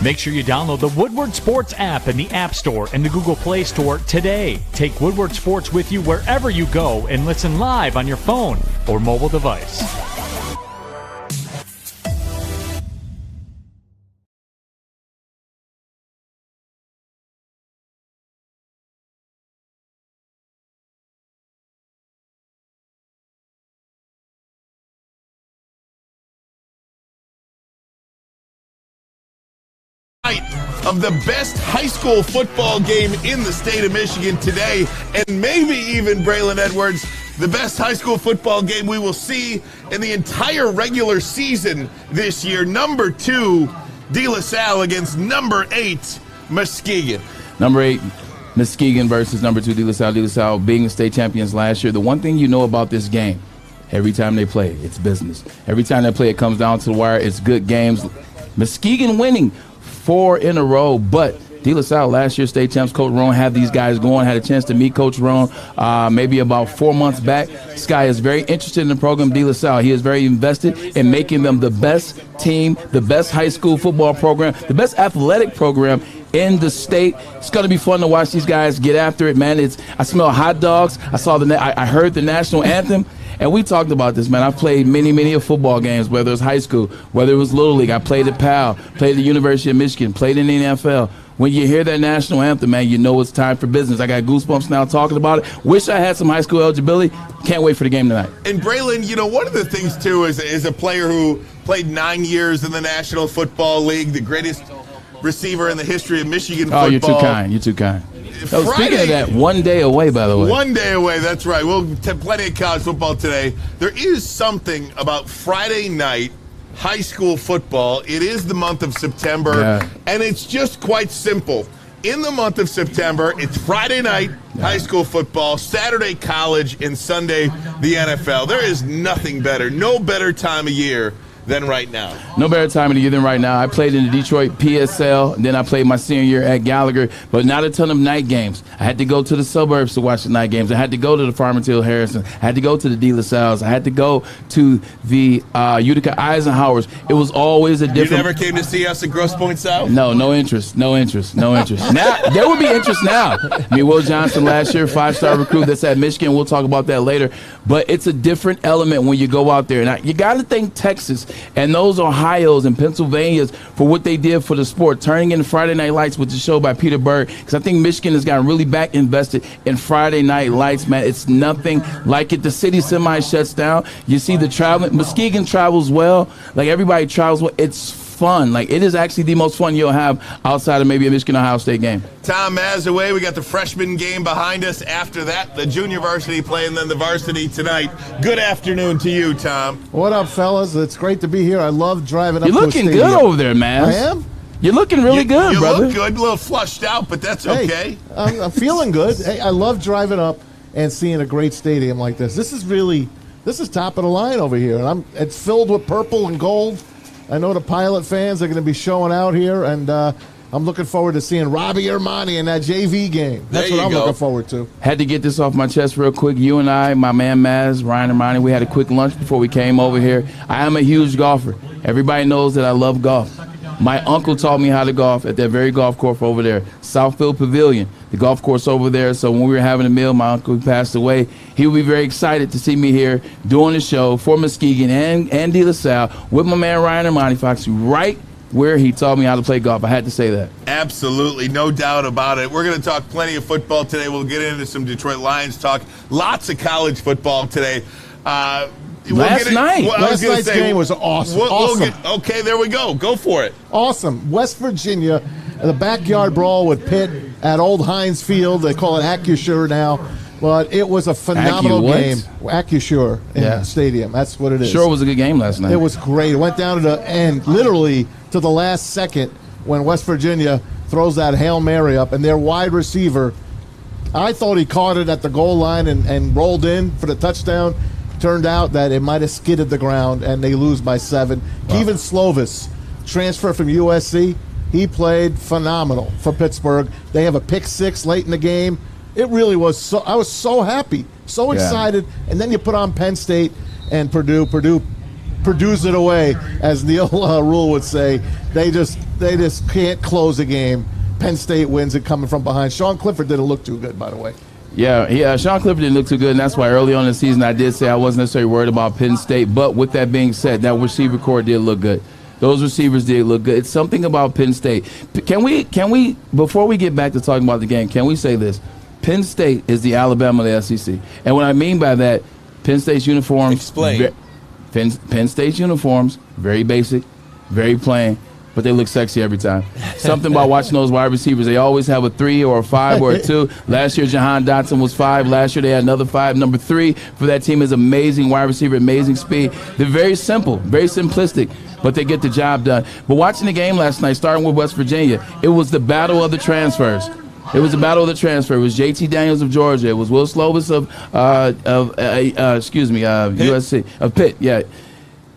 Make sure you download the Woodward Sports app in the App Store and the Google Play Store today. Take Woodward Sports with you wherever you go and listen live on your phone or mobile device. Of the best high school football game in the state of Michigan today, and maybe even, Braylon Edwards, the best high school football game we will see in the entire regular season this year. Number 2, De La Salle against number 8, Muskegon. Number 8, Muskegon versus number 2, De La Salle. De La Salle being the state champions last year. The one thing you know about this game, every time they play, it's business. Every time they play, it comes down to the wire. It's good games. Muskegon winning 4 in a row, but De La Salle, last year's state champs, Coach Roan had these guys going, had a chance to meet Coach Roan maybe about 4 months back. This guy is very interested in the program, De La Salle. He is very invested in making them the best team, the best high school football program, the best athletic program in the state. It's going to be fun to watch these guys get after it, man. I smell hot dogs. I heard the national anthem. And we talked about this, man. I've played many football games, whether it was high school, whether it was Little League. I played at PAL, played at the University of Michigan, played in the NFL. When you hear that national anthem, man, you know it's time for business. I got goosebumps now talking about it. Wish I had some high school eligibility. Can't wait for the game tonight. And Braylon, you know, one of the things, too, is a player who played 9 years in the National Football League, the greatest receiver in the history of Michigan football. Oh, you're too kind. You're too kind. Speaking of that, 1 day away, by the way. 1 day away, that's right. We'll have plenty of college football today. There is something about Friday night high school football. It is the month of September, and it's just quite simple. In the month of September, it's Friday night high school football, Saturday college, and Sunday the NFL. There is nothing better, no better time of year than right now. No better time of the year than right now. I played in the Detroit PSL, and then I played my senior year at Gallagher, but not a ton of night games. I had to go to the suburbs to watch the night games. I had to go to the Farmington Hill Harrison. I had to go to the De La Salles. I had to go to the Utica Eisenhowers. It was always a different... You never came to see us at Grosse Pointe South? No interest. Now, there would be interest now. Will Johnson last year, 5-star recruit that's at Michigan. We'll talk about that later. But it's a different element when you go out there. Now, you got to thank Texas and those Ohios and Pennsylvanias for what they did for the sport, turning into Friday Night Lights with the show by Peter Berg, because I think Michigan has gotten really back invested in Friday Night Lights, man. It's nothing like it. The city semi shuts down. You see the traveling. Muskegon travels well. Like, everybody travels well. It's fun. Like, it is actually the most fun you'll have outside of maybe a Michigan-Ohio State game. Tom Mazawey, we got the freshman game behind us. After that, the junior varsity play, and then the varsity tonight. Good afternoon to you, Tom. What up, fellas? It's great to be here. I love driving up to a stadium. You're looking good over there, man. I am? You're looking really good, brother. You look good, a little flushed out, but that's okay. I'm feeling good. Hey, I love driving up and seeing a great stadium like this. This is top of the line over here. And it's filled with purple and gold. I know the Pilot fans are going to be showing out here, and I'm looking forward to seeing Robbie Ermanni in that JV game. That's what I'm looking forward to. Had to get this off my chest real quick. You and I, my man Maz, Ryan Ermanni, we had a quick lunch before we came over here. I am a huge golfer. Everybody knows that I love golf. My uncle taught me how to golf at that very golf course over there, Southfield Pavilion, the golf course over there. So when we were having a meal, my uncle passed away. He would be very excited to see me here doing the show for Muskegon and De La Salle with my man Ryan Ermanni Fox, right where he taught me how to play golf. I had to say that. Absolutely, no doubt about it. We're going to talk plenty of football today. We'll get into some Detroit Lions talk. Lots of college football today. Last night's game was awesome. Okay, there we go. Go for it. Awesome. West Virginia, the backyard brawl with Pitt at Old Heinz Field. They call it Acusure now. But it was a phenomenal game. Acusure Stadium. That's what it is. Sure was a good game last night. It was great. It went down to the end, literally to the last second, when West Virginia throws that Hail Mary up, and their wide receiver, I thought he caught it at the goal line and rolled in for the touchdown. Turned out that it might have skidded the ground, and they lose by 7. Wow. Kevin Slovis, transfer from USC, he played phenomenal for Pittsburgh. They have a pick 6 late in the game. It really was I was so happy, so excited. And then you put on Penn State and Purdue produce it away, as Neil Rule would say. They just they just can't close a game. Penn State wins it coming from behind. Sean Clifford didn't look too good, by the way. Yeah, Sean Clifford didn't look too good, and that's why early on in the season I did say I wasn't necessarily worried about Penn State. But with that being said, that receiver core did look good. Those receivers did look good. It's something about Penn State. Can we, before we get back to talking about the game, can we say this? Penn State is the Alabama of the SEC. And what I mean by that, Penn State's uniforms. Explain. Penn State's uniforms, very basic, very plain, but they look sexy every time. Something about watching those wide receivers. They always have a 3 or a 5 or a 2. Last year, Jahan Dotson was 5. Last year, they had another 5. Number 3 for that team is amazing wide receiver, amazing speed. They're very simple, very simplistic, but they get the job done. But watching the game last night, starting with West Virginia, it was the battle of the transfers. It was a battle of the transfer. It was J.T. Daniels of Georgia. It was Will Slovis of USC, of Pitt. Yeah,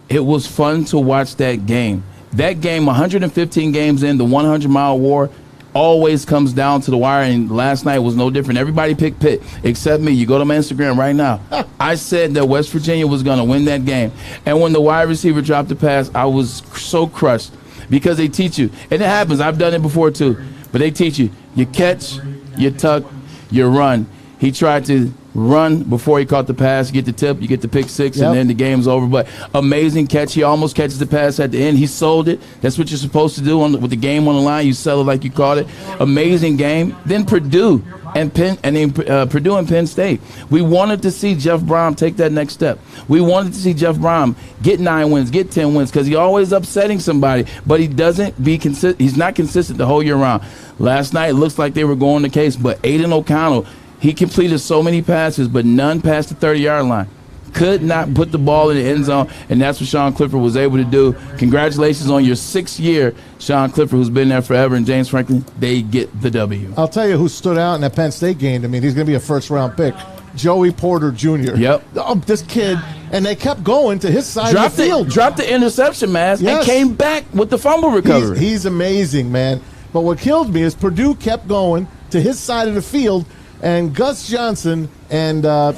it was fun to watch that game. That game, 115 games in, the 100-mile war, always comes down to the wire, and last night was no different. Everybody picked Pitt except me. You go to my Instagram right now. I said that West Virginia was going to win that game. And when the wide receiver dropped the pass, I was so crushed because they teach you. And it happens. I've done it before too. But they teach you. You catch, you tuck, you run. He tried to run before he caught the pass. You get the tip, you get the pick six, and then the game's over. But amazing catch. He almost catches the pass at the end. He sold it. That's what you're supposed to do with the game on the line. You sell it like you caught it. Amazing game. Then Purdue and Purdue and Penn State. We wanted to see Jeff Brom take that next step. We wanted to see Jeff Brom get 9 wins, get 10 wins, because he's always upsetting somebody, but he doesn't be consistent. He's not consistent the whole year round. Last night, it looks like they were going the case, but Aiden O'Connell, he completed so many passes, but none past the 30-yard line. Could not put the ball in the end zone, and that's what Sean Clifford was able to do. Congratulations on your 6th year, Sean Clifford, who's been there forever, and James Franklin. They get the W. I'll tell you who stood out in that Penn State game. I mean, he's going to be a first-round pick. Joey Porter Jr. Yep. Oh, this kid, and they kept going to his side of the field. Dropped the interception, and came back with the fumble recovery. He's amazing, man. But what killed me is Purdue kept going to his side of the field, and Gus Johnson and Joel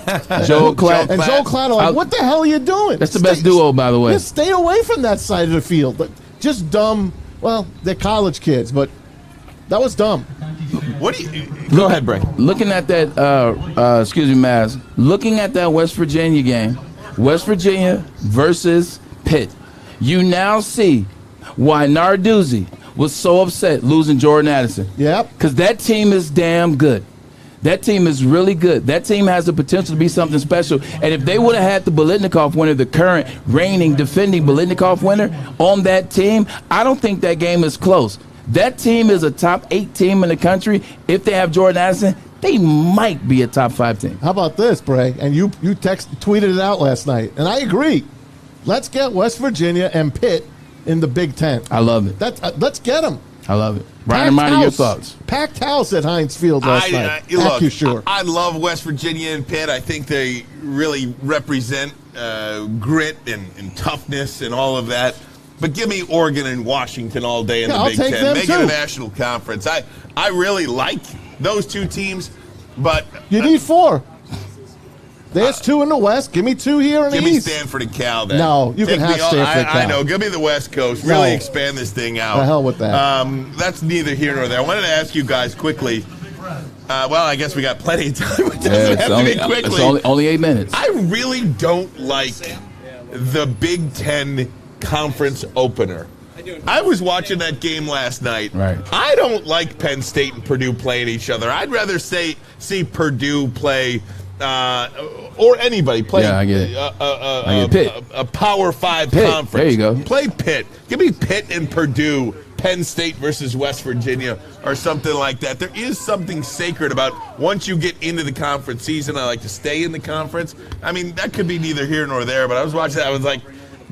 Klatt are like, what the hell are you doing? That's the best duo, by the way. Just stay away from that side of the field. But just dumb. Well, they're college kids, but that was dumb. What do you? Go ahead, Bray. Looking at that, Maz. Looking at that West Virginia game, West Virginia versus Pitt. You now see why Narduzzi was so upset losing Jordan Addison. Yep. Because that team is damn good. That team is really good. That team has the potential to be something special. And if they would have had the Biletnikoff winner, the current reigning, defending Biletnikoff winner on that team, I don't think that game is close. That team is a top 8 team in the country. If they have Jordan Addison, they might be a top 5 team. How about this, Bray? And you tweeted it out last night, and I agree. Let's get West Virginia and Pitt in the Big Ten. I love it. Let's get them. I love it. Brian, Ermanni, your thoughts? Packed house at Heinz Field last night. Look, I love West Virginia and Pitt. I think they really represent grit and toughness and all of that. But give me Oregon and Washington all day in the Big Ten. Make it a national conference. I really like those 2 teams, but you need 4. There's 2 in the West. Give me 2 here in the East. Give me Stanford and Cal then. No, you can have Stanford and Cal. I know. Give me the West Coast. Really expand this thing out. The hell with that. That's neither here nor there. I wanted to ask you guys quickly. Well, I guess we got plenty of time. It doesn't have to be quickly. It's only 8 minutes. I really don't like the Big Ten conference opener. I was watching that game last night. Right. I don't like Penn State and Purdue playing each other. I'd rather see Purdue play or anybody play. Yeah, I get it. Pitt. A Power 5 Pitt. conference. There you go. Play Pitt. Give me Pitt and Purdue, Penn State versus West Virginia, or something like that. There is something sacred about once you get into the conference season. I like to stay in the conference. I mean, that could be neither here nor there. But I was watching that. I was like,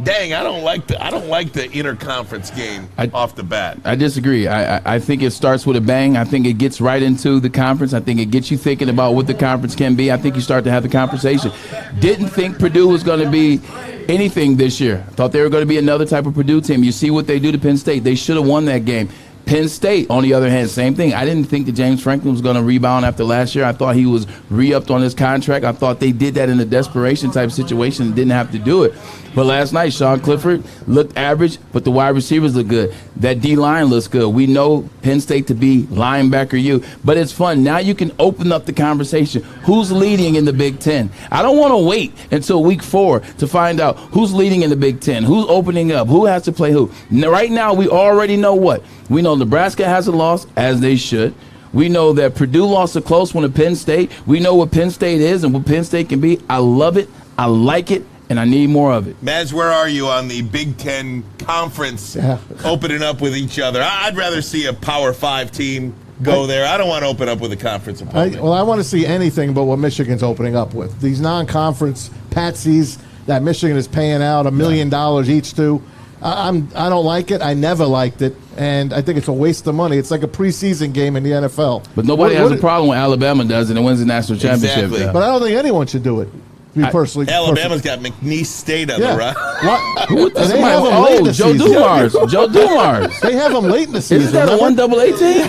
dang, I don't like the interconference game off the bat. I disagree. I think it starts with a bang. I think it gets right into the conference. I think it gets you thinking about what the conference can be. I think you start to have the conversation. Didn't think Purdue was going to be anything this year. Thought they were going to be another type of Purdue team. You see what they do to Penn State. They should have won that game. Penn State, on the other hand, same thing. I didn't think that James Franklin was going to rebound after last year. I thought he was re-upped on his contract. I thought they did that in a desperation type situation and didn't have to do it. But last night, Sean Clifford looked average, but the wide receivers look good. That D-line looks good. We know Penn State to be linebacker you. But it's fun. Now you can open up the conversation. Who's leading in the Big Ten? I don't want to wait until week 4 to find out who's leading in the Big Ten, who's opening up, who has to play who. Now, right now, we already know what. We know Nebraska has a loss, as they should. We know that Purdue lost a close one to Penn State. We know what Penn State is and what Penn State can be. I love it. I like it. And I need more of it. Maz, where are you on the Big Ten conference opening up with each other? I'd rather see a Power 5 team go there. I don't want to open up with a conference opponent. I want to see anything but what Michigan's opening up with. These non-conference patsies that Michigan is paying out $1 million each to. I don't like it. I never liked it. And I think it's a waste of money. It's like a preseason game in the NFL. But nobody has a problem when Alabama does it and wins the national championship. Exactly. But I don't think anyone should do it. Alabama's got McNeese State on the run. What? They have them late in the Joe season. Dumars. Joe Dumars. They have them late in the season. Isn't that a 1AA team?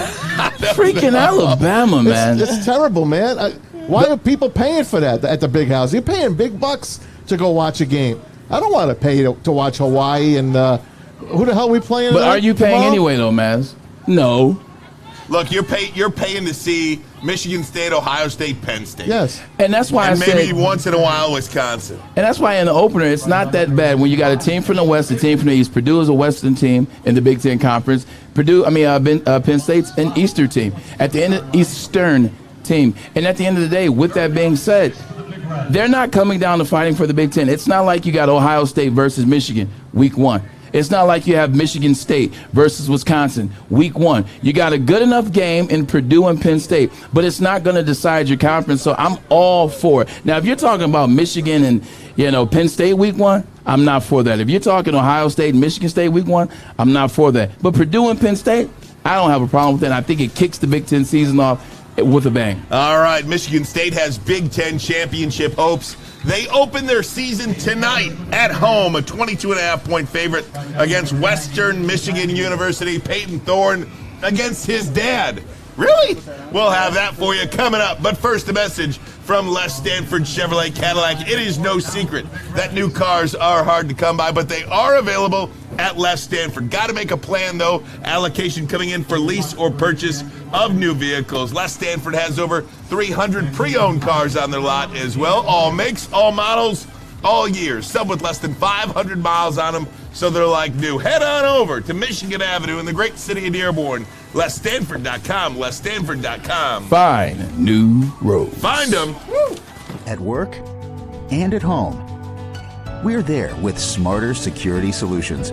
Freaking Alabama, man. It's terrible, man. Why are people paying for that at the big house? You're paying big bucks to go watch a game. I don't want to pay to watch Hawaii and who the hell are we playing? But are you paying anyway, though, Maz? No. Look, you're paying to see Michigan State, Ohio State, Penn State. Yes. And that's why maybe once in a while Wisconsin. And that's why in the opener, it's not that bad when you got a team from the West, a team from the East. Purdue is a Western team in the Big Ten Conference. Penn State's an Eastern team. At the end of Eastern team. And at the end of the day, with that being said, they're not coming down to fighting for the Big Ten. It's not like you got Ohio State versus Michigan week 1. It's not like you have Michigan State versus Wisconsin week 1. You got a good enough game in Purdue and Penn State, but it's not going to decide your conference, so I'm all for it. Now, if you're talking about Michigan and Penn State week 1, I'm not for that. If you're talking Ohio State and Michigan State week 1, I'm not for that. But Purdue and Penn State, I don't have a problem with that. I think it kicks the Big Ten season off with a bang. All right, Michigan State has Big Ten championship hopes. They open their season tonight at home, a 22.5-point favorite against Western Michigan University. Peyton Thorne against his dad. Really? We'll have that for you coming up. But first, a message from Les Stanford Chevrolet Cadillac. It is no secret that new cars are hard to come by, but they are available at Les Stanford. Got to make a plan, though. Allocation coming in for lease or purchase of new vehicles. Les Stanford has over 300 pre-owned cars on their lot as well. All makes, all models, all years. Some with less than 500 miles on them, so they're like new. Head on over to Michigan Avenue in the great city of Dearborn. LesStanford.com. LesStanford.com. Find new roads. Find them. At work and at home. We're there with smarter security solutions.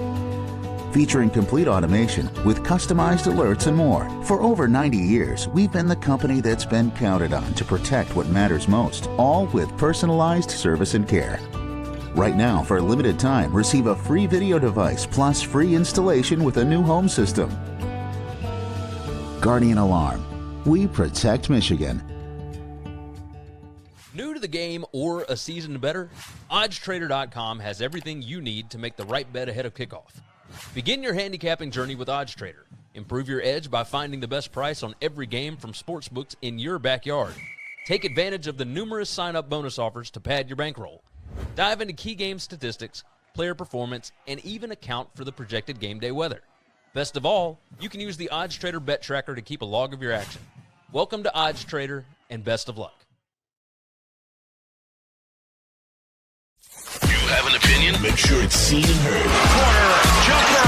Featuring complete automation with customized alerts and more. For over 90 years, we've been the company that's been counted on to protect what matters most, all with personalized service and care. Right now, for a limited time, receive a free video device plus free installation with a new home system. Guardian Alarm. We protect Michigan. New to the game or a season better? OddsTrader.com has everything you need to make the right bet ahead of kickoff. Begin your handicapping journey with OddsTrader. Improve your edge by finding the best price on every game from sportsbooks in your backyard. Take advantage of the numerous sign-up bonus offers to pad your bankroll. Dive into key game statistics, player performance, and even account for the projected game day weather. Best of all, you can use the OddsTrader Bet Tracker to keep a log of your action. Welcome to OddsTrader, and best of luck. You have an opinion? Make sure it's seen and heard. Corner, jumper.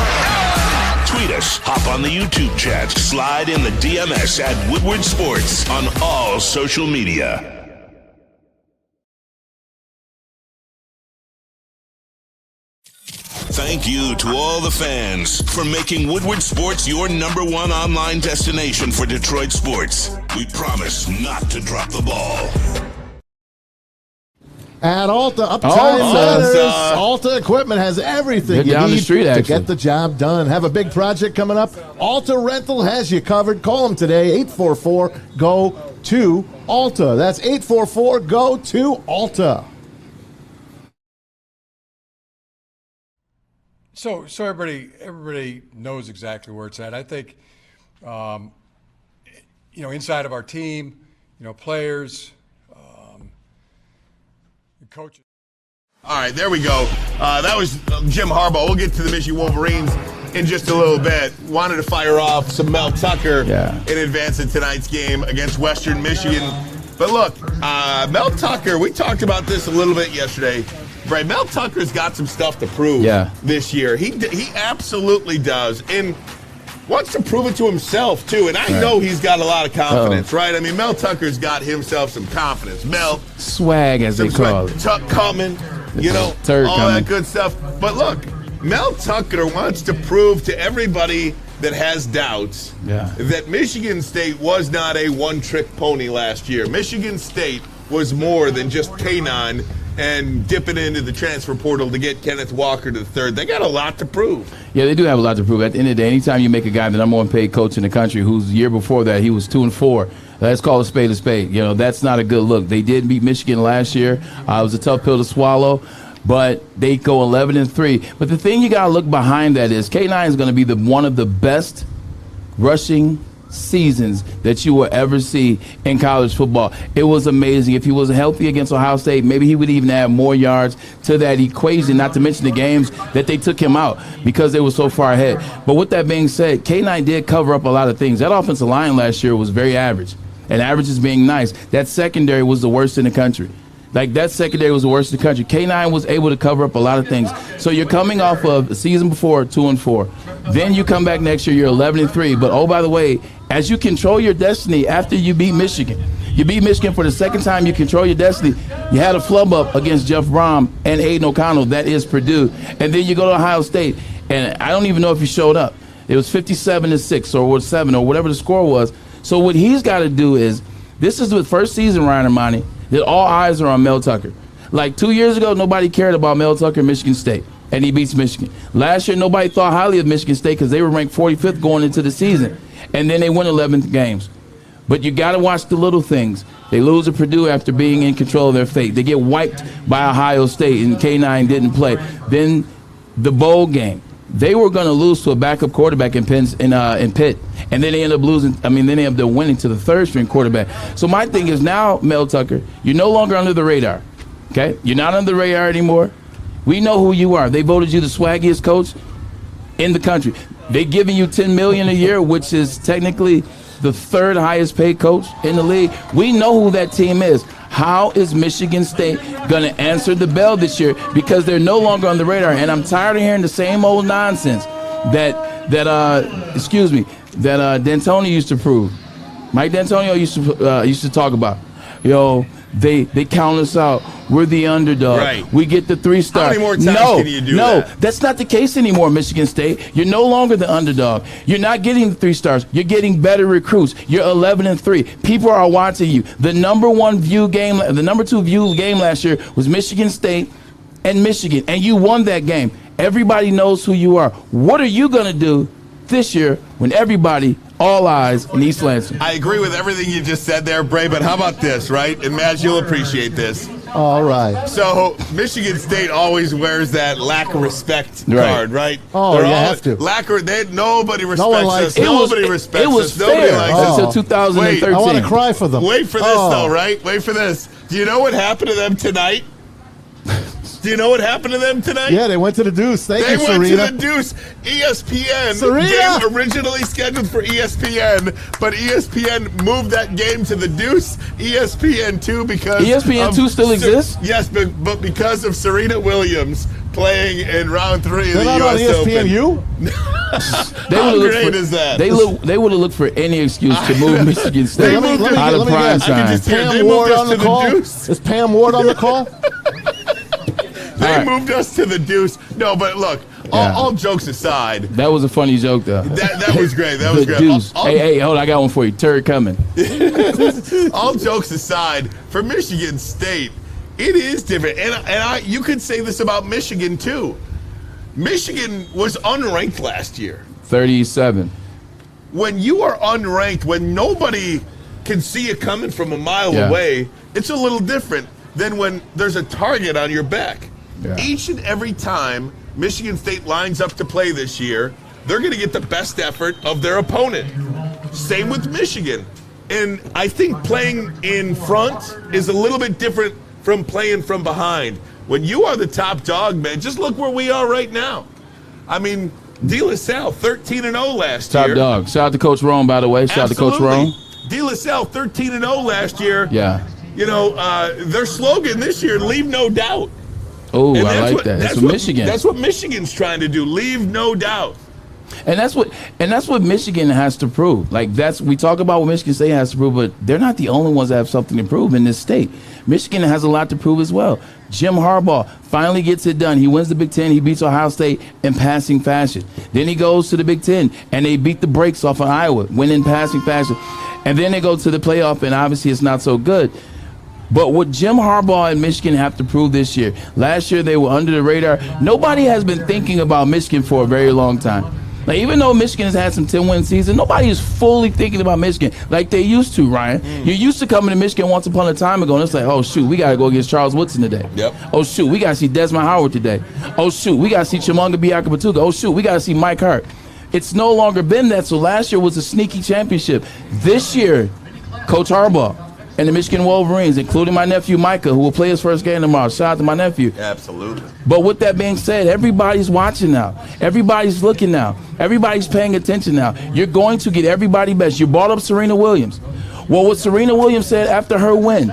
Tweet us, hop on the YouTube chat, slide in the DMS at Woodward Sports on all social media. Thank you to all the fans for making Woodward Sports your #1 online destination for Detroit sports. We promise not to drop the ball. At Alta, uptime matters. Alta Equipment has everything you need to get the job done. Have a big project coming up? Alta Rental has you covered. Call them today, 844-GO-TO-ALTA. That's 844-GO-TO-ALTA. So everybody knows exactly where it's at. I think inside of our team, players, coaches. All right, there we go. That was Jim Harbaugh. We'll get to the Michigan Wolverines in just a little bit. Wanted to fire off some Mel Tucker in advance of tonight's game against Western Michigan. But look, Mel Tucker, we talked about this a little bit yesterday. Right, Mel Tucker's got some stuff to prove this year. He absolutely does. And wants to prove it to himself, too. And I know he's got a lot of confidence, right? I mean, Mel Tucker's got himself some confidence. Swag, as they call it. Tuck coming, all that good stuff. But look, Mel Tucker wants to prove to everybody that has doubts that Michigan State was not a one-trick pony last year. Michigan State was more than just K9 and dipping into the transfer portal to get Kenneth Walker to the third. They got a lot to prove. Yeah, they do have a lot to prove. At the end of the day, anytime you make a guy the number one paid coach in the country, who's the year before that, he was 2-4. Let's call a spade a spade. That's not a good look. They did beat Michigan last year. It was a tough pill to swallow, but they go 11-3. But the thing you got to look behind that is K9 is going to be one of the best rushing seasons that you will ever see in college football. It was amazing. If he was healthy against Ohio State, maybe he would even add more yards to that equation, not to mention the games that they took him out because they were so far ahead. But with that being said, K9 did cover up a lot of things. That offensive line last year was very average, and average is being nice. That secondary was the worst in the country. That secondary was the worst in the country. K9 was able to cover up a lot of things. So you're coming off of the season before 2-4. Then you come back next year, you're 11-3. But, oh, by the way, as you control your destiny after you beat Michigan, you beat Michigan for the second time, you control your destiny. You had a flub up against Jeff Brom and Aiden O'Connell. That is Purdue. And then you go to Ohio State, and I don't even know if you showed up. It was 57-6 or 7 or whatever the score was. So what he's got to do is, this is the first season, Ryan Ermanni, that all eyes are on Mel Tucker. Like 2 years ago, nobody cared about Mel Tucker and Michigan State, and he beats Michigan. Last year, nobody thought highly of Michigan State because they were ranked 45th going into the season, and then they win 11 games. But you got to watch the little things. They lose to Purdue after being in control of their fate. They get wiped by Ohio State, and K9 didn't play. Then the bowl game. They were going to lose to a backup quarterback in Pitt, and then they end up losing. Then they end up winning to the third-string quarterback. So my thing is now, Mel Tucker, you're no longer under the radar, okay? You're not under the radar anymore. We know who you are. They voted you the swaggiest coach in the country. They're giving you $10 million a year, which is technically the third highest-paid coach in the league. We know who that team is. How is Michigan State going to answer the bell this year? Because they're no longer on the radar. And I'm tired of hearing the same old nonsense that D'Antoni used to prove. Mike D'Antonio used to talk about. They count us out. We're the underdog. Right. We get the 3-star. How many more times can you do that? No, that's not the case anymore, Michigan State. You're no longer the underdog. You're not getting the 3 stars. You're getting better recruits. You're 11-3. People are watching you. The number 2 view game last year was Michigan State and Michigan, and you won that game. Everybody knows who you are. What are you going to do this year when everybody, all eyes in East Lansing? I agree with everything you just said there, Bray, but how about this, right? And Maz, you'll appreciate this. All right. So Michigan State always wears that lack of respect card, right? Oh, you have to. Nobody respects one likes us. it. Nobody respects us. It was Nobody fair likes us. until 2013. I want to cry for them. Wait for this, though, right? Wait for this. Do you know what happened to them tonight? Do you know what happened to them tonight? Yeah, they went to the Deuce. Thank you, Serena. They went to the Deuce. ESPN game originally scheduled for ESPN, but ESPN moved that game to the Deuce. ESPN2 because ESPN2 still exists? Yes, but because of Serena Williams playing in round 3 of the not U.S. on ESPNU? Open. How great is that? They would have looked for any excuse to move Michigan State out of prime time. Pam Ward on the call? Is Pam Ward on the call? They moved us to the Deuce. No, but look, all jokes aside. That was a funny joke, though. That was great. That was great. Deuce. Hey, hold on. I got one for you. Turd coming. All jokes aside, for Michigan State, it is different. And you could say this about Michigan, too. Michigan was unranked last year. 37. When you are unranked, when nobody can see you coming from a mile away, it's a little different than when there's a target on your back. Yeah. Each and every time Michigan State lines up to play this year, they're going to get the best effort of their opponent. Same with Michigan. And I think playing in front is a little bit different from playing from behind. When you are the top dog, man, just look where we are right now. I mean, De La Salle, 13-0 last year. Top dog. Shout out to Coach Rome, by the way. Shout out to Coach Rome. De La Salle, 13-0 last year. Yeah. You know, their slogan this year, leave no doubt. Oh, I like that. That's what Michigan. That's what Michigan's trying to do. Leave no doubt. And that's what Michigan has to prove. Like, we talk about what Michigan State has to prove, but they're not the only ones that have something to prove in this state. Michigan has a lot to prove as well. Jim Harbaugh finally gets it done. He wins the Big Ten. He beats Ohio State in passing fashion. Then he goes to the Big Ten, and they beat the brakes off of Iowa, win in passing fashion. And then they go to the playoff, and obviously it's not so good. But what Jim Harbaugh and Michigan have to prove this year, last year they were under the radar. Nobody has been thinking about Michigan for a very long time. Like, even though Michigan has had some 10-win season, nobody is fully thinking about Michigan like they used to, Ryan. You used to coming to Michigan once upon a time ago, and it's like, oh, shoot, we got to go against Charles Woodson today. Yep. Oh, shoot, we got to see Desmond Howard today. Oh, shoot, we got to see Chimanga Biaka-Patuga. Oh, shoot, we got to see Mike Hart. It's no longer been that, so last year was a sneaky championship. This year, Coach Harbaugh and the Michigan Wolverines, including my nephew Micah, who will play his first game tomorrow. Shout out to my nephew. Absolutely. But with that being said, everybody's watching now. Everybody's looking now. Everybody's paying attention now. You're going to get everybody best. You brought up Serena Williams. Well, what Serena Williams said after her win.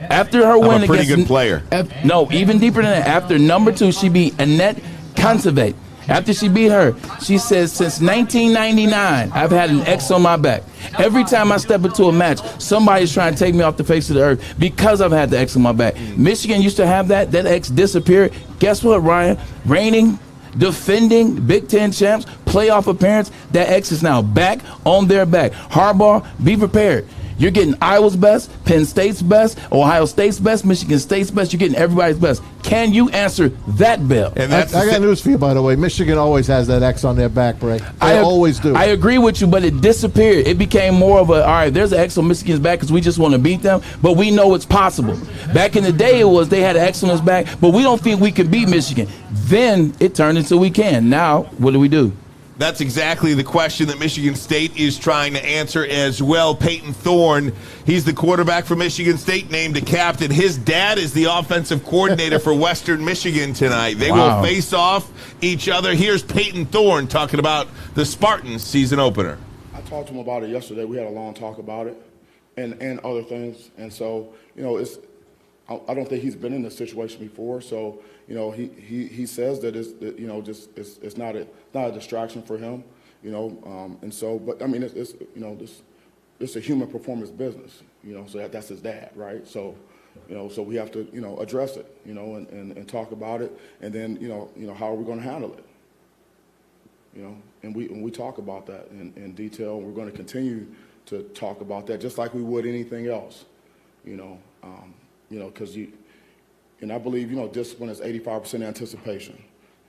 After her win a pretty good player. No, even deeper than that. After number 2, she beat Annette Kontaveit. After she beat her, she says, since 1999, I've had an X on my back. Every time I step into a match, somebody's trying to take me off the face of the earth because I've had the X on my back. Michigan used to have that. That X disappeared. Guess what, Ryan? Reigning, defending Big Ten champs, playoff appearance, that X is now back on their back. Harbaugh, be prepared. You're getting Iowa's best, Penn State's best, Ohio State's best, Michigan State's best. You're getting everybody's best. Can you answer that bell? And I got news for you, by the way. Michigan always has that X on their back, Bray. They always do. I agree with you, but it disappeared. It became more of a, all right, there's an X on Michigan's back because we just want to beat them, but we know it's possible. Back in the day, it was they had an X on his back, but we don't think we can beat Michigan. Then it turned into we can. Now, what do? That's exactly the question that Michigan State is trying to answer as well. Peyton Thorne, he's the quarterback for Michigan State, named a captain. His dad is the offensive coordinator for Western Michigan tonight. They will face off each other. Here's Peyton Thorne talking about the Spartans season opener. I talked to him about it yesterday. We had a long talk about it and other things. And so, you know, I don't think he's been in this situation before. So, you know, he says that it's not a distraction for him, you know, and so, but I mean, it's a human performance business, you know, so that's his dad, right? So, you know, so we have to, you know, address it, you know, and talk about it, and then, you know, how are we going to handle it, you know, and we talk about that in detail. We're going to continue to talk about that just like we would anything else, you know, because and I believe, you know, discipline is 85% anticipation,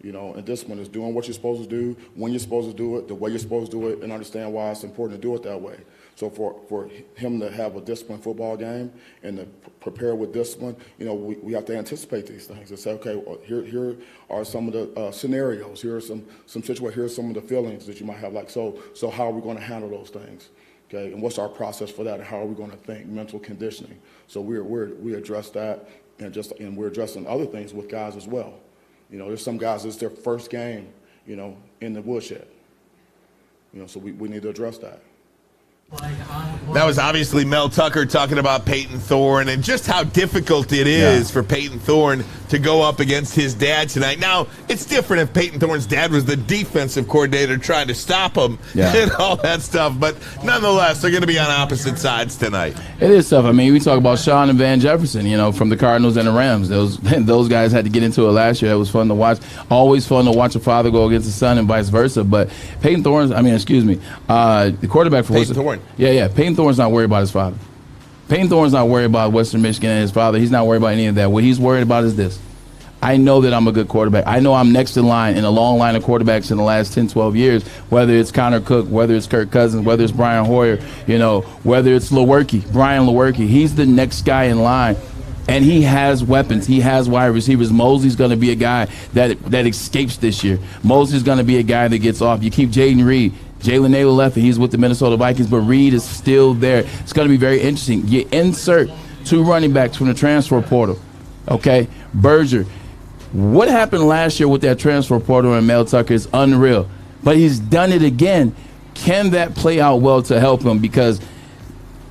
you know, and discipline is doing what you're supposed to do, when you're supposed to do it, the way you're supposed to do it, and understand why it's important to do it that way. So for him to have a disciplined football game and to prepare with discipline, you know, we have to anticipate these things and say, okay, well, here are some of the scenarios, here are some situations, here are some of the feelings that you might have, like, so how are we going to handle those things? Okay, and what's our process for that, and how are we going to think, mental conditioning? So we address that. And we're addressing other things with guys as well. You know, there's some guys, it's their first game, you know, in the woodshed. You know, so we need to address that. That was obviously Mel Tucker talking about Peyton Thorne and just how difficult it is for Peyton Thorne to go up against his dad tonight. Now, it's different if Peyton Thorne's dad was the defensive coordinator trying to stop him and all that stuff, but nonetheless, they're going to be on opposite sides tonight. It is tough. I mean, we talk about Sean and Van Jefferson, you know, from the Cardinals and the Rams. Those guys had to get into it last year. That was fun to watch. Always fun to watch a father go against a son and vice versa. But Peyton Thorne's, the quarterback for Peyton Thorne. Yeah. Peyton Thorne's not worried about his father. Peyton Thorne's not worried about Western Michigan and his father. He's not worried about any of that. What he's worried about is this. I know that I'm a good quarterback. I know I'm next in line in a long line of quarterbacks in the last 10, 12 years, whether it's Connor Cook, whether it's Kirk Cousins, whether it's Brian Hoyer, you know, whether it's Brian Lewerke. He's the next guy in line. And he has weapons. He has wide receivers. Mosley's going to be a guy that escapes this year. Mosley's going to be a guy that gets off. You keep Jaden Reed. Jalen Naylor left, and he's with the Minnesota Vikings, but Reed is still there. It's going to be very interesting. You insert 2 running backs from the transfer portal, okay? Berger. What happened last year with that transfer portal and Mel Tucker is unreal, but he's done it again. Can that play out well to help him? Because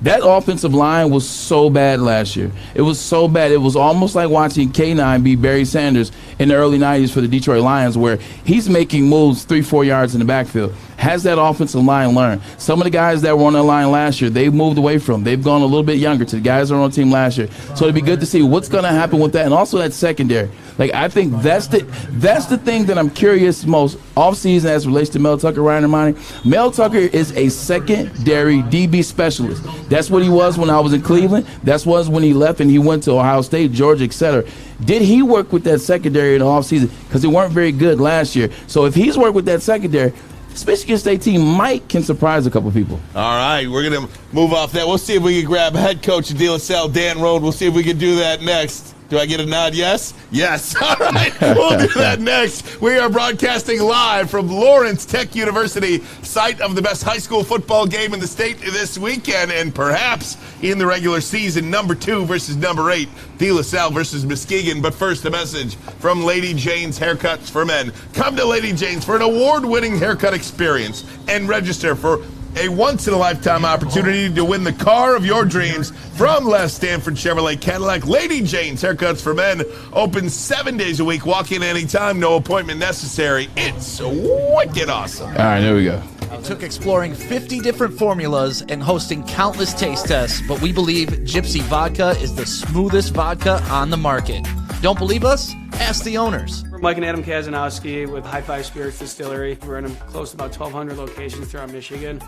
that offensive line was so bad last year. It was so bad. It was almost like watching K9 beat Barry Sanders in the early 90s for the Detroit Lions, where he's making moves 3-4 yards in the backfield. Has that offensive line learned? Some of the guys that were on the line last year, they've moved away from. They've gone a little bit younger to the guys that were on the team last year. So it'd be good to see what's going to happen with that, and also that secondary. Like, I think that's the thing that I'm curious most offseason as it relates to Mel Tucker, Ryan Ermanni. Mel Tucker is a secondary DB specialist. That's what he was when I was in Cleveland. That was when he left and he went to Ohio State, Georgia, etc. Did he work with that secondary in the offseason? Because they weren't very good last year. So if he's worked with that secondary, this Michigan State team can surprise a couple people. All right, we're going to move off that. We'll see if we can grab head coach of De La Salle, Dan Road. We'll see if we can do that next. Do I get a nod? Yes? Yes. All right. We'll do that next. We are broadcasting live from Lawrence Tech University, site of the best high school football game in the state this weekend, and perhaps in the regular season, number 2 versus number 8, De La Salle versus Muskegon. But first, a message from Lady Jane's Haircuts for Men. Come to Lady Jane's for an award-winning haircut experience and register for a once-in-a-lifetime opportunity to win the car of your dreams from Les Stanford Chevrolet Cadillac. Lady Jane's Haircuts for Men, open 7 days a week. Walk in anytime, no appointment necessary. It's wicked awesome. All right, there we go. It took exploring 50 different formulas and hosting countless taste tests, but we believe Gypsy Vodka is the smoothest vodka on the market. Don't believe us? Ask the owners. We're Mike and Adam Kazanowski with High Five Spirits Distillery. We're in close to about 1,200 locations throughout Michigan.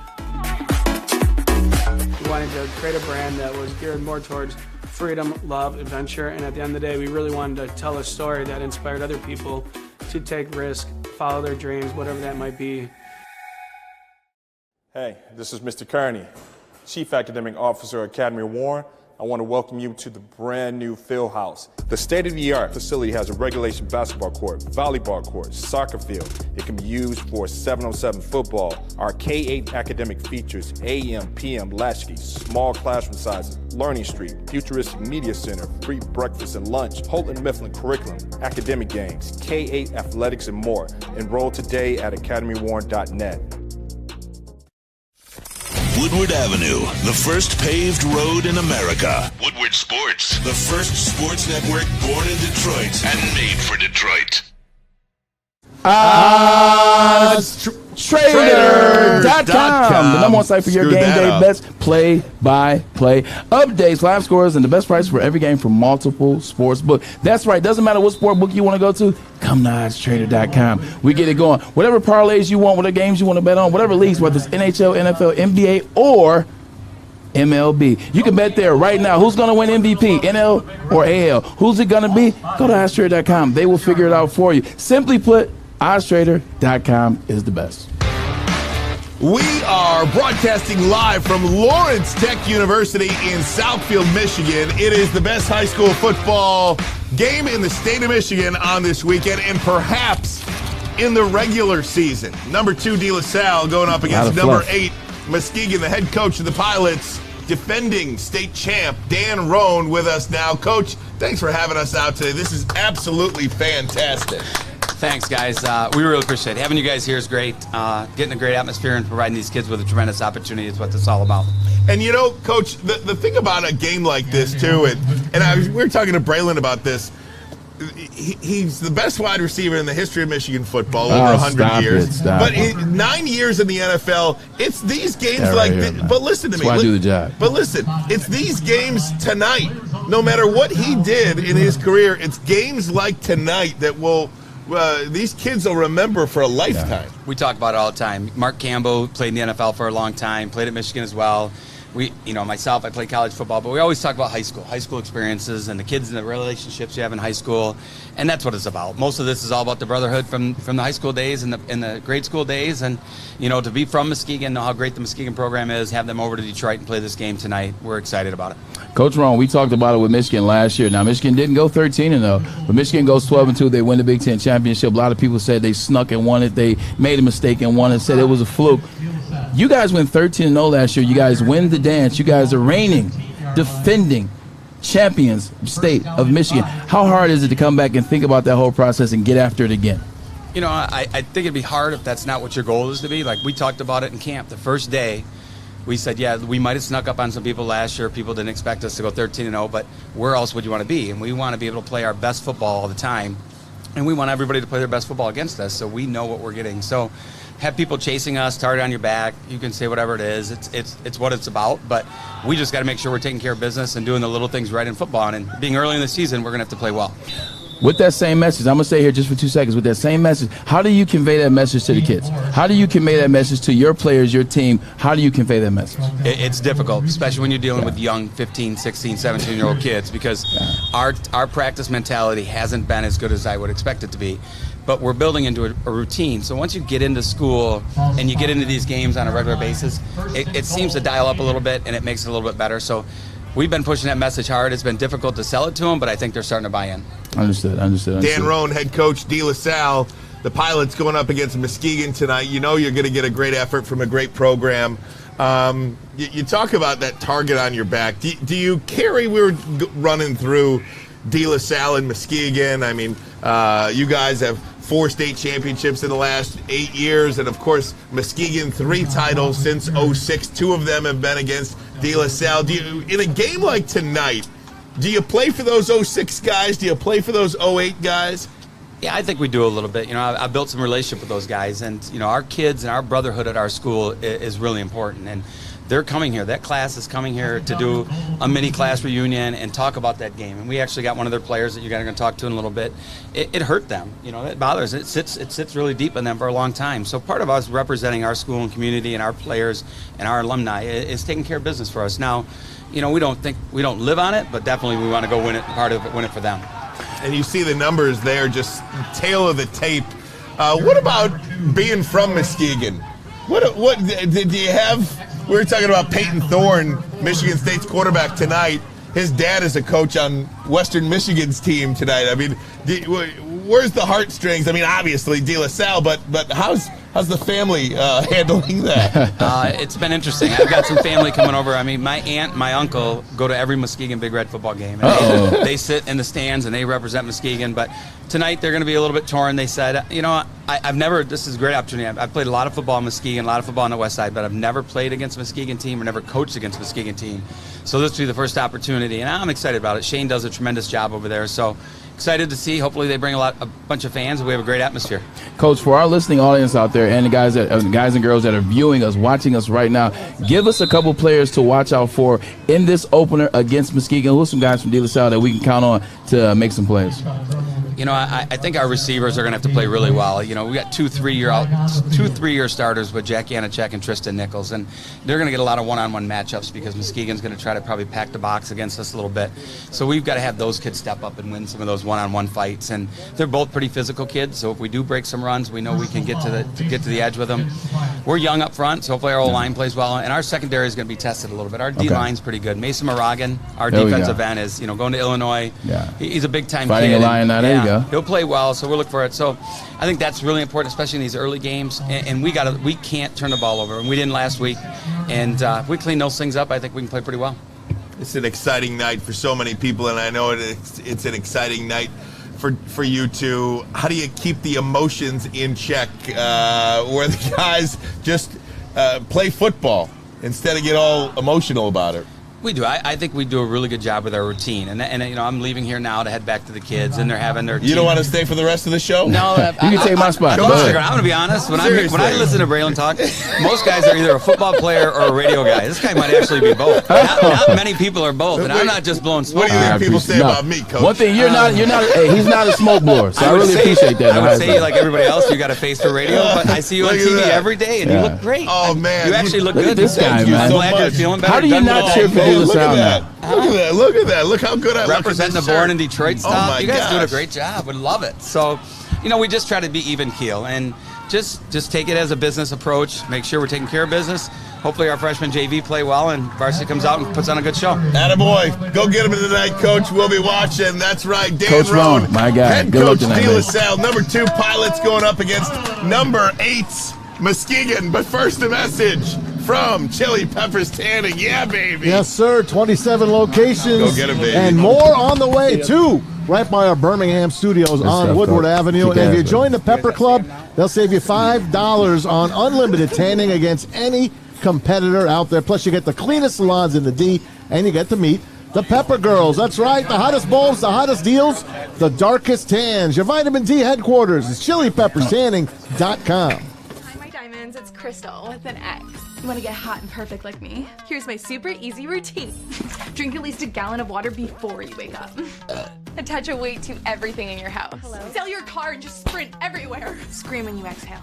We wanted to create a brand that was geared more towards freedom, love, adventure, and at the end of the day, we really wanted to tell a story that inspired other people to take risks, follow their dreams, whatever that might be. Hey, this is Mr. Kearney, Chief Academic Officer at Academy Warren. I want to welcome you to the brand new Field House. The state-of-the-art facility has a regulation basketball court, volleyball court, soccer field. It can be used for 7-on-7 football. Our K-8 academic features AM, PM, latchkey, small classroom sizes, Learning Street, futuristic media center, free breakfast and lunch, Houghton Mifflin curriculum, academic games, K-8 athletics, and more. Enroll today at academywarren.net. Woodward Avenue, the first paved road in America. Woodward Sports, the first sports network born in Detroit and made for Detroit. Trader.com, the number one site for your game day best play-by-play updates, live scores, and the best price for every game from multiple sports book. That's right. Doesn't matter what sport book you want to go to, come to OddsTrader.com. We get it going. Whatever parlays you want, whatever games you want to bet on, whatever leagues, whether it's NHL, NFL, NBA, or MLB. You can bet there right now. Who's going to win MVP, NL or AL? Who's it going to be? Go to OddsTrader.com. They will figure it out for you. Simply put, OddsTrader.com is the best. We are broadcasting live from Lawrence Tech University in Southfield, Michigan. It is the best high school football game in the state of Michigan on this weekend, and perhaps in the regular season. Number 2, De La Salle, going up against number 8, Muskegon. The head coach of the Pilots, defending state champ, Dan Roan, with us now. Coach, thanks for having us out today. This is absolutely fantastic. Thanks, guys. We really appreciate it. Having you guys here is great. Getting a great atmosphere and providing these kids with a tremendous opportunity is what this is all about. And you know, Coach, the thing about a game like this, too, we were talking to Braylon about this, he's the best wide receiver in the history of Michigan football, over 100 years. But 9 years in the NFL, it's these games but listen to me. That's why I do the job. But listen, it's these games tonight. No matter what he did in his career, it's games like tonight that will these kids will remember for a lifetime. Yeah. We talk about it all the time. Mark Campbell played in the NFL for a long time, played at Michigan as well. Myself, I played college football, but we always talk about high school experiences and the kids and the relationships you have in high school, and that's what it's about. Most of this is all about the brotherhood from the high school days and the grade school days, and to be from Muskegon, know how great the Muskegon program is, have them over to Detroit and play this game tonight. We're excited about it. Coach Ron, we talked about it with Michigan last year. Now, Michigan didn't go 13-0, but Michigan goes 12-2. They win the Big Ten championship. A lot of people said they snuck and won it. They made a mistake and won it, said it was a fluke. You guys went 13-0 last year. You guys win the dance. You guys are reigning, defending champions state of Michigan. How hard is it to come back and think about that whole process and get after it again? You know, I think it'd be hard if that's not what your goal is to be. Like, we talked about it in camp. The first day, we said, yeah, we might have snuck up on some people last year. People didn't expect us to go 13-0, but where else would you want to be? And we want to be able to play our best football all the time. And we want everybody to play their best football against us, so we know what we're getting. So have people chasing us, target on your back. You can say whatever it is. It's what it's about. But we just got to make sure we're taking care of business and doing the little things right in football. And being early in the season, we're going to have to play well. With that same message, I'm going to stay here just for 2 seconds. With that same message, how do you convey that message to the kids? How do you convey that message to your players, your team? How do you convey that message? It's difficult, especially when you're dealing with young 15, 16, 17-year-old kids, because our practice mentality hasn't been as good as I would expect it to be. But we're building into a routine. So once you get into school and you get into these games on a regular basis, it seems to dial up a little bit, and it makes it a little bit better. So we've been pushing that message hard. It's been difficult to sell it to them, but I think they're starting to buy in. Understood. Dan Roan, head coach, De La Salle. The Pilots going up against Muskegon tonight. You know you're going to get a great effort from a great program. You talk about that target on your back. Do you carry, we were running through De La Salle and Muskegon. I mean, you guys have 4 state championships in the last 8 years, and of course Muskegon 3 titles since 06. 2 of them have been against De La Salle. Do you, in a game like tonight, do you play for those 06 guys? Do you play for those 08 guys? Yeah, I think we do a little bit. You know, I built some relationship with those guys, and you know, our kids and our brotherhood at our school is really important. And they're coming here. That class is coming here to do a mini class reunion and talk about that game. And we actually got one of their players that you guys are going to talk to in a little bit. It hurt them. You know, it bothers. It sits really deep in them for a long time. So part of us representing our school and community and our players and our alumni is taking care of business for us. Now, you know, we don't live on it, but definitely we want to go win it for them. And you see the numbers there, just tail of the tape. What about being from Muskegon? What did you have? We were talking about Peyton Thorne, Michigan State's quarterback tonight. His dad is a coach on Western Michigan's team tonight. I mean, where's the heartstrings? I mean, obviously De La Salle, but how's the family handling that? It's been interesting. I've got some family coming over. I mean, my aunt, my uncle go to every Muskegon Big Red football game. And they sit in the stands and they represent Muskegon. But tonight they're going to be a little bit torn. They said, you know, I've never, this is a great opportunity. I've played a lot of football in Muskegon, a lot of football on the west side, but I've never played against a Muskegon team or never coached against a Muskegon team. So this will be the first opportunity, and I'm excited about it. Shane does a tremendous job over there. So excited to see. Hopefully they bring a bunch of fans, and we have a great atmosphere. Coach, for our listening audience out there and the guys and girls that are viewing us, watching us right now, give us a couple players to watch out for in this opener against Muskegon. Who's some guys from De La Salle that we can count on to make some plays? You know, I think our receivers are going to have to play really well. You know, we got two 3-year starters with Jack Janacek and Tristan Nichols, and they're going to get a lot of one-on-one matchups because Muskegon's going to try to probably pack the box against us a little bit. So we've got to have those kids step up and win some of those one-on-one fights. And they're both pretty physical kids, so if we do break some runs, we know we can get to the edge with them. We're young up front, so hopefully our O-line plays well, and our secondary is going to be tested a little bit. Our D-line's pretty good. Mason Moragan, our defensive end, is going to Illinois. Yeah. He's a big-time kid. Fighting a Lion now, there you go. He'll play well, so we'll look for it. So I think that's really important, especially in these early games. And we can't turn the ball over, and we didn't last week. And if we clean those things up, I think we can play pretty well. It's an exciting night for so many people, and I know it's an exciting night for you too. How do you keep the emotions in check where the guys just play football instead of get all emotional about it? We do. I think we do a really good job with our routine. And I'm leaving here now to head back to the kids, and they're having their You don't want to stay for the rest of the show? No. You can take my spot. I'm going to be honest. When I listen to Braylon talk, most guys are either a football player or a radio guy. This guy might actually be both. Not many people are both, and I'm not just blowing smoke. What do you think people say about me, Coach? One thing, hey, he's not a smoke blower, so I really appreciate that. I would say, like everybody else, you got a face for radio, but I see you on TV every day, and you look great. Oh, man. You actually look good. Look at this guy, man. I'm glad you're feeling better. How do you not cheer for De La Salle now? Look at that. Look how good I look. Representing the Born in Detroit stuff. You guys gosh. doing a great job. We love it. So, we just try to be even keel and just take it as a business approach. Make sure we're taking care of business. Hopefully our freshman JV play well and varsity comes out and puts on a good show. Attaboy. Go get him tonight, Coach. We'll be watching. That's right. Dan Coach Roan, my guy. head good coach, tonight, De La Salle. Number 2 Pilots going up against number 8 Muskegon. But first, a message. from Chili Peppers Tanning. Yeah, baby. Yes, sir. 27 locations. Go get 'em, baby. And more on the way, too. Right by our Birmingham studios on Woodward Avenue. And if you join the Pepper Club, they'll save you $5 on unlimited tanning against any competitor out there. Plus, you get the cleanest salons in the D, and you get to meet the Pepper Girls. That's right. The hottest bulbs, the hottest deals, the darkest tans. Your vitamin D headquarters is chilipepperstanning.com. Hi, my diamonds. It's Crystal with an X. You want to get hot and perfect like me? Here's my super easy routine. Drink at least a gallon of water before you wake up. Attach a weight to everything in your house. Sell your car and just sprint everywhere. Scream when you exhale.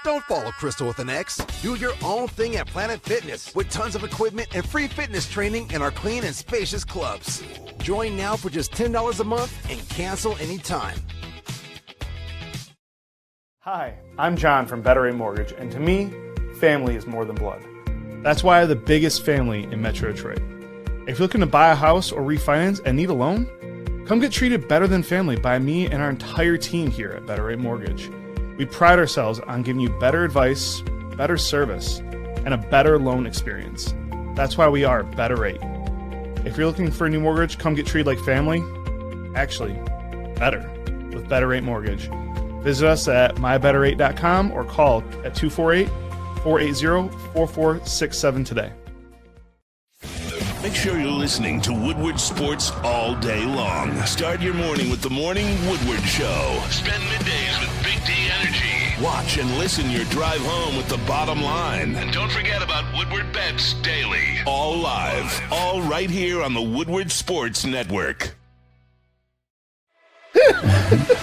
Don't follow Crystal with an X. Do your own thing at Planet Fitness with tons of equipment and free fitness training in our clean and spacious clubs. Join now for just $10 a month and cancel anytime. Hi, I'm John from Better Rate Mortgage, and to me, family is more than blood. That's why I have the biggest family in Metro Detroit. If you're looking to buy a house or refinance and need a loan, come get treated better than family by me and our entire team here at Better Rate Mortgage. We pride ourselves on giving you better advice, better service, and a better loan experience. That's why we are Better Rate. If you're looking for a new mortgage, come get treated like family. Actually, better with Better Rate Mortgage. Visit us at mybetterrate.com or call at 248-480-4467 today. Make sure you're listening to Woodward Sports all day long. Start your morning with the Morning Woodward Show. Spend middays with Big D Energy. Watch and listen your drive home with the Bottom Line. And don't forget about Woodward Bets Daily. All live, all right here on the Woodward Sports Network.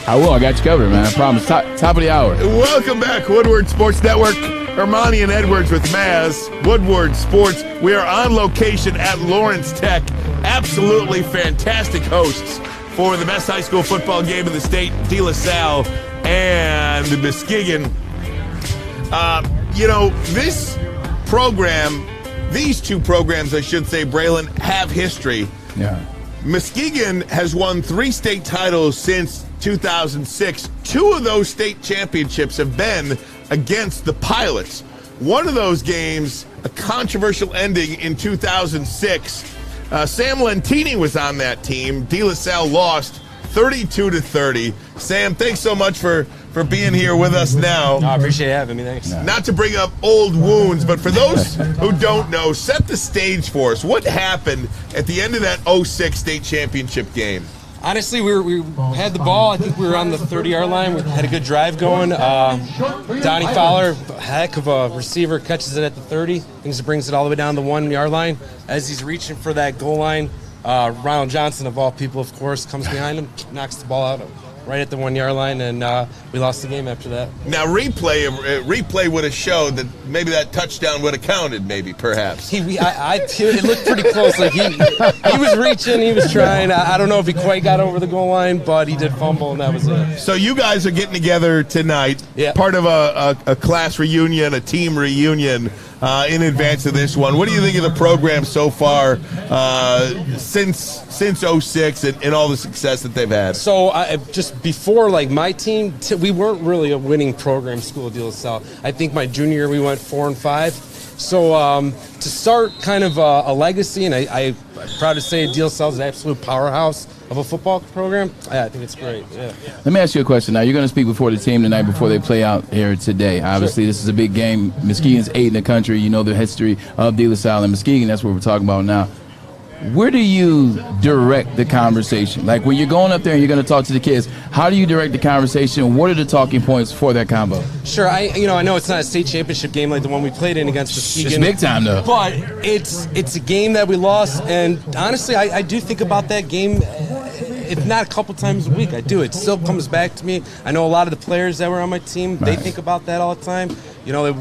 I will. I got you covered, man. I promise. Top of the hour. Welcome back, Woodward Sports Network. Ermanni and Edwards with Maz, Woodward Sports. We are on location at Lawrence Tech. Absolutely fantastic hosts for the best high school football game in the state, De La Salle and Muskegon. This program, these two programs, I should say, Braylon, have history. Yeah. Muskegon has won 3 state titles since 2006. 2 of those state championships have been against the Pilots. One of those games, a controversial ending in 2006. Sam Lentini was on that team. De La Salle lost 32-30. Sam, thanks so much for being here with us now. I appreciate having me. Thanks. Not to bring up old wounds, but for those who don't know, set the stage for us. What happened at the end of that 06 state championship game? Honestly, we had the ball. I think we were on the 30-yard line. We had a good drive going. Donnie Fowler, heck of a receiver, catches it at the 30 and just brings it all the way down the 1-yard line. As he's reaching for that goal line, Ronald Johnson, of all people, of course, comes behind him, knocks the ball out right at the 1-yard line, and we lost the game after that. Now, replay would have showed that maybe that touchdown would have counted, maybe, perhaps. It looked pretty close. Like he was reaching, he was trying. I don't know if he quite got over the goal line, but he did fumble, and that was it. So you guys are getting together tonight, part of a class reunion, a team reunion, in advance of this one. What do you think of the program so far since 06 and all the success that they've had? So just before, my team, we weren't really a winning program, School of De La Salle. I think my junior year we went 4-5. So to start kind of a legacy, and I'm proud to say De La Salle is an absolute powerhouse of a football program. I think it's great. Yeah. Let me ask you a question. Now, you're going to speak before the team tonight before they play out here today. Obviously, This is a big game. Muskegon's 8 in the country. You know the history of De La Salle and Muskegon. That's what we're talking about now. Where do you direct the conversation? Like when you're going up there and you're going to talk to the kids, how do you direct the conversation? What are the talking points for that combo? Sure, I know it's not a state championship game like the one we played in against Muskegon. It's big time though. But it's a game that we lost, and honestly, I do think about that game, if not a couple times a week. I do. It still comes back to me. I know a lot of the players that were on my team, they think about that all the time.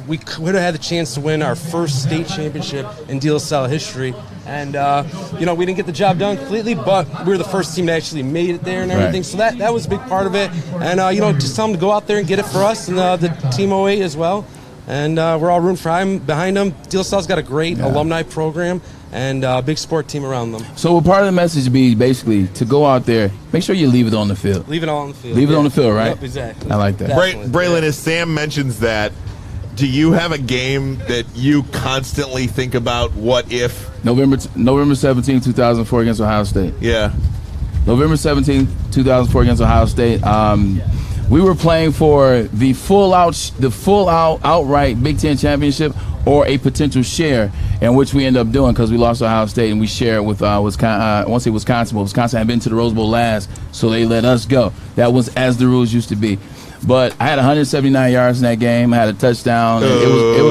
We could have had the chance to win our first state championship in De La Salle history. And, we didn't get the job done completely, but we were the first team that actually made it there and everything. So that was a big part of it. And, just tell them to go out there and get it for us and the Team 08 as well. And we're all rooting behind them. De La Salle's got a great alumni program and a big sport team around them. So will part of the message be basically to go out there, make sure you leave it on the field. Leave it all on the field. Leave it on the field, right? Yep, exactly. I like that. Braylon, as Sam mentions that, do you have a game that you constantly think about? What if? November 17, 2004 against Ohio State. Yeah. November 17, 2004 against Ohio State. We were playing for the full out outright Big Ten championship or a potential share, in which we ended up doing because we lost to Ohio State and we shared with Wisconsin. I won't say Wisconsin, but Wisconsin had been to the Rose Bowl last, so they let us go. That was as the rules used to be. But I had 179 yards in that game. I had a touchdown. It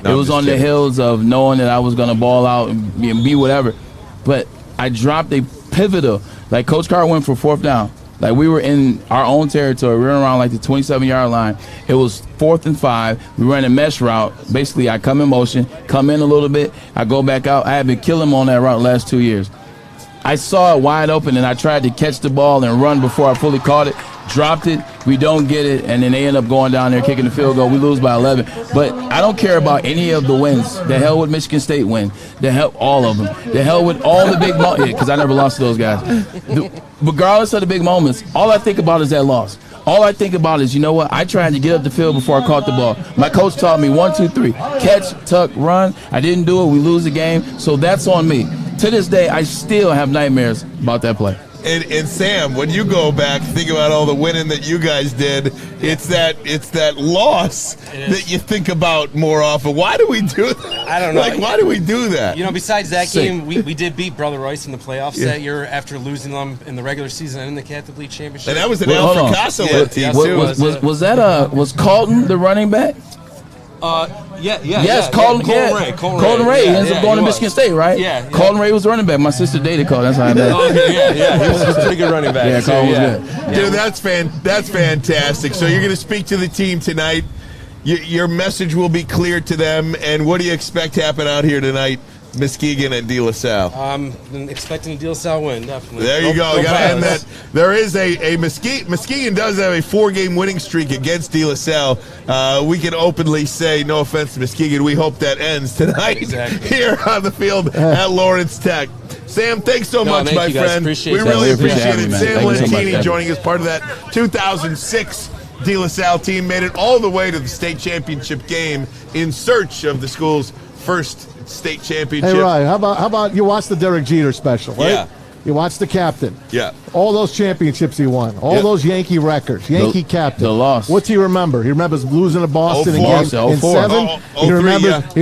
was on the heels of knowing that I was going to ball out and be whatever. But I dropped a pivotal. Like Coach Carr went for 4th down. Like we were in our own territory. We were around like the 27-yard line. It was 4th and 5. We ran a mesh route. Basically, I come in motion, come in a little bit, I go back out. I have been killing him on that route the last 2 years. I saw it wide open, and I tried to catch the ball and run before I fully caught it. Dropped it. We don't get it, and then they end up going down there kicking the field goal. We lose by 11. But I don't care about any of the wins. The hell with Michigan State win. The hell, all of them. The hell with all the big moments. Because I never lost to those guys. Regardless of the big moments, all I think about is that loss. All I think about is, you know what? I tried to get up the field before I caught the ball. My coach taught me 1, 2, 3. Catch, tuck, run. I didn't do it. We lose the game. So that's on me. To this day, I still have nightmares about that play. And Sam, when you go back, think about all the winning that you guys did. It's that loss that you think about more often. Why do we do that? I don't know. Like, why do we do that? You know, besides that game, we did beat Brother Royce in the playoffs that year after losing them in the regular season and in the Catholic League Championship. And that was an Al Fracassa team, too. Was Colton the running back? Yes, Colton Ray ends up going to Michigan State, right? Yeah. Colton Ray was the running back. My sister dated Colton. That's how I know. He was a pretty good running back. Yeah, Colton was good. Dude, that's fantastic. So you're going to speak to the team tonight. Your message will be clear to them. And what do you expect to happen out here tonight, Muskegon and De La Salle? I'm expecting a De La Salle win, definitely. There you go. Got to end that. There is a Muskegon does have a 4-game winning streak against De La Salle. We can openly say, no offense to Muskegon, we hope that ends tonight here on the field at Lawrence Tech. Sam, thanks so much, my friend. We really appreciate it. Sam Lentini joining us, part of that 2006 De La Salle team, made it all the way to the state championship game in search of the school's first state championship. Hey, Ryan, how about you watch the Derek Jeter special, right? Yeah. You watch the captain. Yeah. All those championships he won. All those Yankee records. Yankee captain. The loss. What's he remember? He remembers losing to Boston in 04. 7. He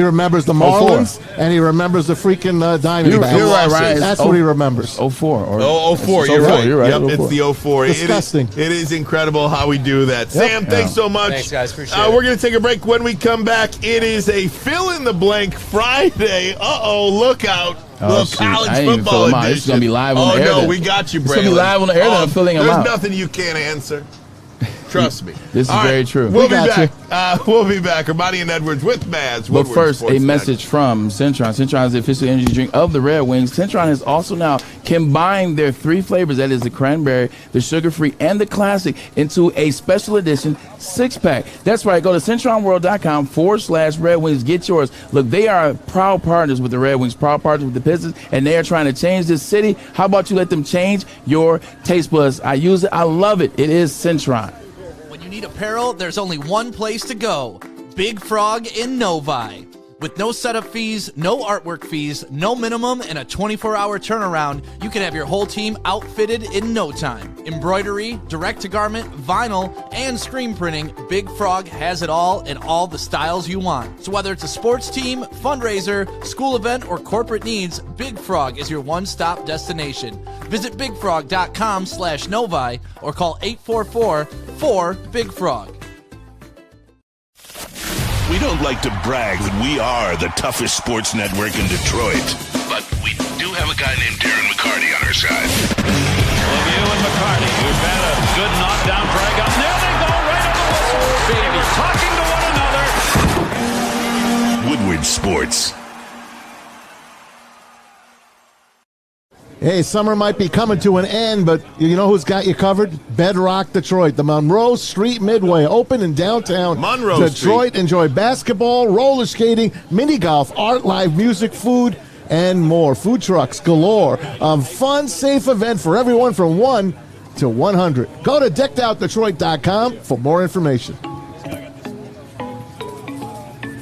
remembers the Marlins, and he remembers the freaking Diamondbacks. You're right. That's what he remembers. 04. 04. You're right. Yep, it's the 04. Disgusting. It is incredible how we do that. Sam, thanks so much. Thanks, guys. Appreciate it. We're going to take a break. When we come back, it is a fill-in-the-blank Friday. Look out. College football edition. This is going to be live on the air. Oh, no, we got you, Braylon. It's going to be live on the air that I'm filling them out. There's nothing you can't answer. Trust me. This is very true. We'll be back. We'll be back. Ermanni and Edwards with Maz. But first, a message from Centron. Centron is the official energy drink of the Red Wings. Centron has also now combined their 3 flavors, that is the cranberry, the sugar-free, and the classic, into a special edition 6-pack. That's right. Go to CentronWorld.com/Red Wings. Get yours. Look, they are proud partners with the Red Wings, proud partners with the Pistons, and they are trying to change this city. How about you let them change your taste buds? I use it. I love it. It is Centron. When you need apparel, there's only one place to go. Big Frog in Novi. With no setup fees, no artwork fees, no minimum, and a 24-hour turnaround, you can have your whole team outfitted in no time. Embroidery, direct-to-garment, vinyl, and screen printing, Big Frog has it all in all the styles you want. So whether it's a sports team, fundraiser, school event, or corporate needs, Big Frog is your one-stop destination. Visit bigfrog.com/Novi or call 844-4-BIG-FROG. We don't like to brag that we are the toughest sports network in Detroit, but we do have a guy named Darren McCarty on our side. Lemieux and McCarty, who've had a good knockdown drag up. There they go, right on the whistle. They were talking to one another. Woodward Sports. Hey, summer might be coming to an end, but you know who's got you covered? Bedrock Detroit, the Monroe Street Midway, open in downtown Detroit. Street. Enjoy basketball, roller skating, mini golf, art, live music, food, and more. Food trucks galore. A fun, safe event for everyone from 1 to 100. Go to deckedoutdetroit.com for more information.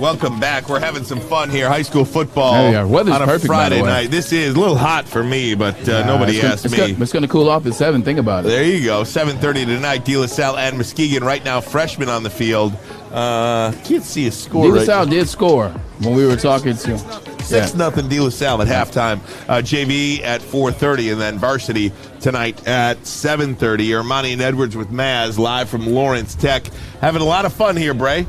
Welcome back. We're having some fun here. High school football Weather's on a perfect, Friday by the way. night. This is a little hot for me, but nobody asked me. It's going to cool off at 7. Think about it. There you go. 7:30 tonight. De La Salle and Muskegon right now. Freshmen on the field. Can't see a score. De La Salle did score when we were talking to 6-0 De La Salle at halftime. JV at 4:30, and then varsity tonight at 7:30. Ermanni and Edwards with Maz live from Lawrence Tech. Having a lot of fun here, Bray.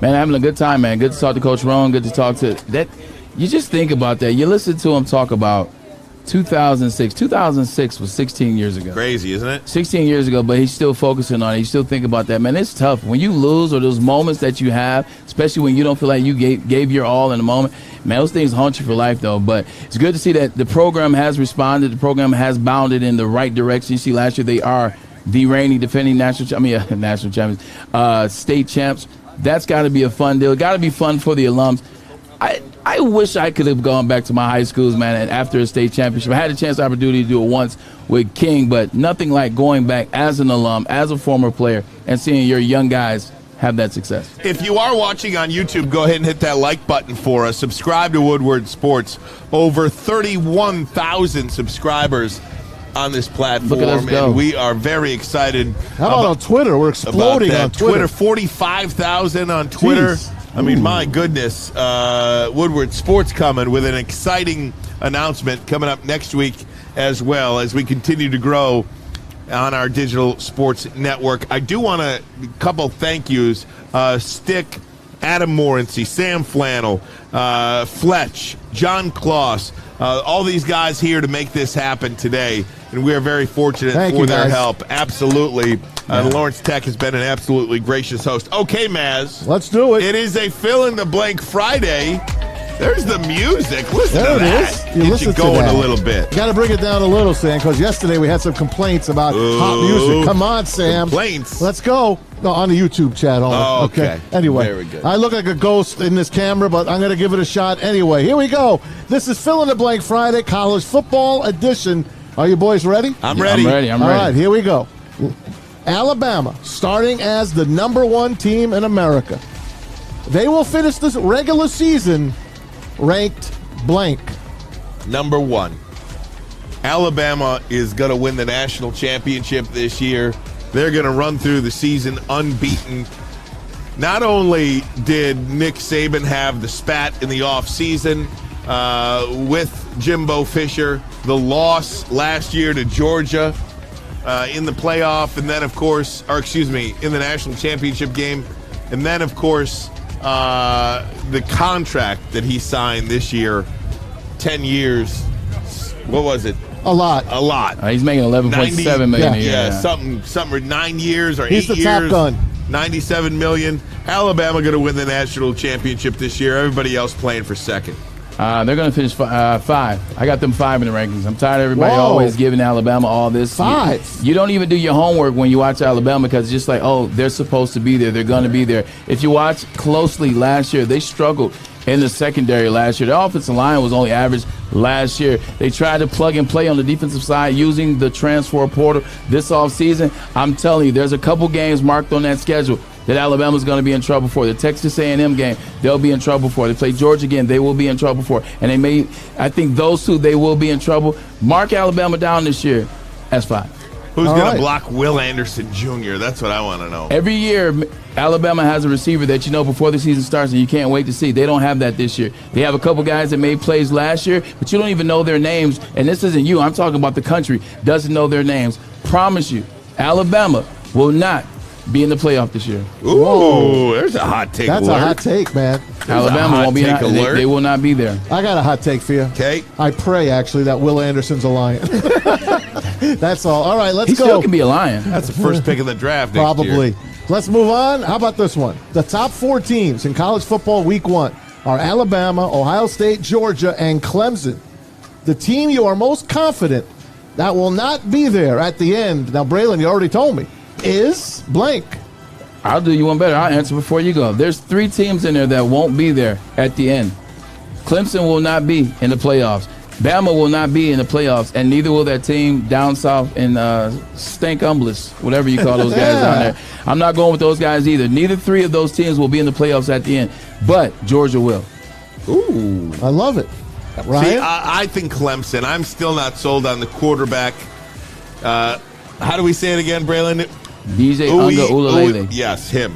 Man, having a good time, man. Good to talk to Coach Roan. Good to talk to that. You just think about that. You listen to him talk about 2006. 2006 was 16 years ago. Crazy, isn't it? 16 years ago, but he's still focusing on it. He's still thinking about that. Man, it's tough. When you lose or those moments that you have, especially when you don't feel like you gave your all in the moment, man, those things haunt you for life, though. But it's good to see that the program has responded. The program has bounded in the right direction. You see, last year they are the reigning defending national champions, state champs. That's got to be a fun deal. Got to be fun for the alums. I wish I could have gone back to my high schools, man, and after a state championship. I had a chance, opportunity to do it once with King, but nothing like going back as an alum, as a former player, and seeing your young guys have that success. If you are watching on YouTube, go ahead and hit that like button for us. Subscribe to Woodward Sports. Over 31,000 subscribers on this platform, and we are very excited. How about on Twitter? We're exploding on Twitter. 45,000 on Twitter. Jeez. I mean, my goodness. Woodward Sports coming with an exciting announcement coming up next week as well as we continue to grow on our digital sports network. I do want a couple thank yous. Stick, Adam Morency, Sam Flannel, Fletch, John Kloss, all these guys here to make this happen today. And we are very fortunate for their help. Absolutely. Lawrence Tech has been an absolutely gracious host. Okay, Maz. Let's do it. It is a fill-in-the-blank Friday. There's the music. Listen to that. Get you going a little bit. You got to bring it down a little, Sam, because yesterday we had some complaints about hot music. Come on, Sam. Complaints. Let's go. No, on the YouTube chat only. Oh, okay. Anyway, very good. I look like a ghost in this camera, but I'm going to give it a shot anyway. Here we go. This is Fill-in-the-Blank Friday, college football edition. Are you boys ready? I'm ready. I'm ready. All right, here we go. Alabama, starting as the #1 team in America. They will finish this regular season ranked blank. #1. Alabama is going to win the national championship this year. They're going to run through the season unbeaten. Not only did Nick Saban have the spat in the offseason with Jimbo Fisher, the loss last year to Georgia in the playoff, and then, of course, in the national championship game, and then, of course, the contract that he signed this year, 10 years. What was it? A lot. He's making $11.7 million a year. Yeah, something 9 years or 8 years. He's the top gun. $97 million. Alabama going to win the national championship this year. Everybody else playing for second. They're going to finish 5. I got them 5 in the rankings. I'm tired of everybody always giving Alabama all this. 5. You don't even do your homework when you watch Alabama because it's just like, oh, they're supposed to be there. They're going to be there. If you watch closely last year, they struggled in the secondary last year. The offensive line was only average last year. They tried to plug and play on the defensive side using the transfer portal this offseason. I'm telling you, there's a couple games marked on that schedule that Alabama's going to be in trouble for. The Texas A&M game, they'll be in trouble for. They play Georgia again, they will be in trouble for. And I think those two, they will be in trouble. Mark Alabama down this year as 5. Who's going to block Will Anderson Jr.? That's what I want to know. Every year, Alabama has a receiver that you know before the season starts and you can't wait to see. They don't have that this year. They have a couple guys that made plays last year, but you don't even know their names. And this isn't you. I'm talking about the country. Doesn't know their names. Promise you, Alabama will not be in the playoff this year. Ooh, whoa. There's a hot take alert. That's a hot take, man. Alabama won't be they will not be there. I got a hot take for you. Okay. I pray, actually, that Will Anderson's a Lion. That's all. All right, let's go. He still can be a Lion. That's the first pick of the draft next Probably. year. Let's move on. How about this one? The top 4 teams in college football week 1 are Alabama, Ohio State, Georgia, and Clemson. The team you are most confident that will not be there at the end, now, Braylon, you already told me, is blank. I'll do you one better. I'll answer before you go. There's 3 teams in there that won't be there at the end. Clemson will not be in the playoffs. Bama will not be in the playoffs, and neither will that team down south in Stankumbless, whatever you call those guys down there. I'm not going with those guys either. Neither three of those teams will be in the playoffs at the end, but Georgia will. Ooh. I love it. Ryan? See, I think Clemson. I'm still not sold on the quarterback. How do we say it again, Braylon? DJ Unga Ulalele. Yes, him.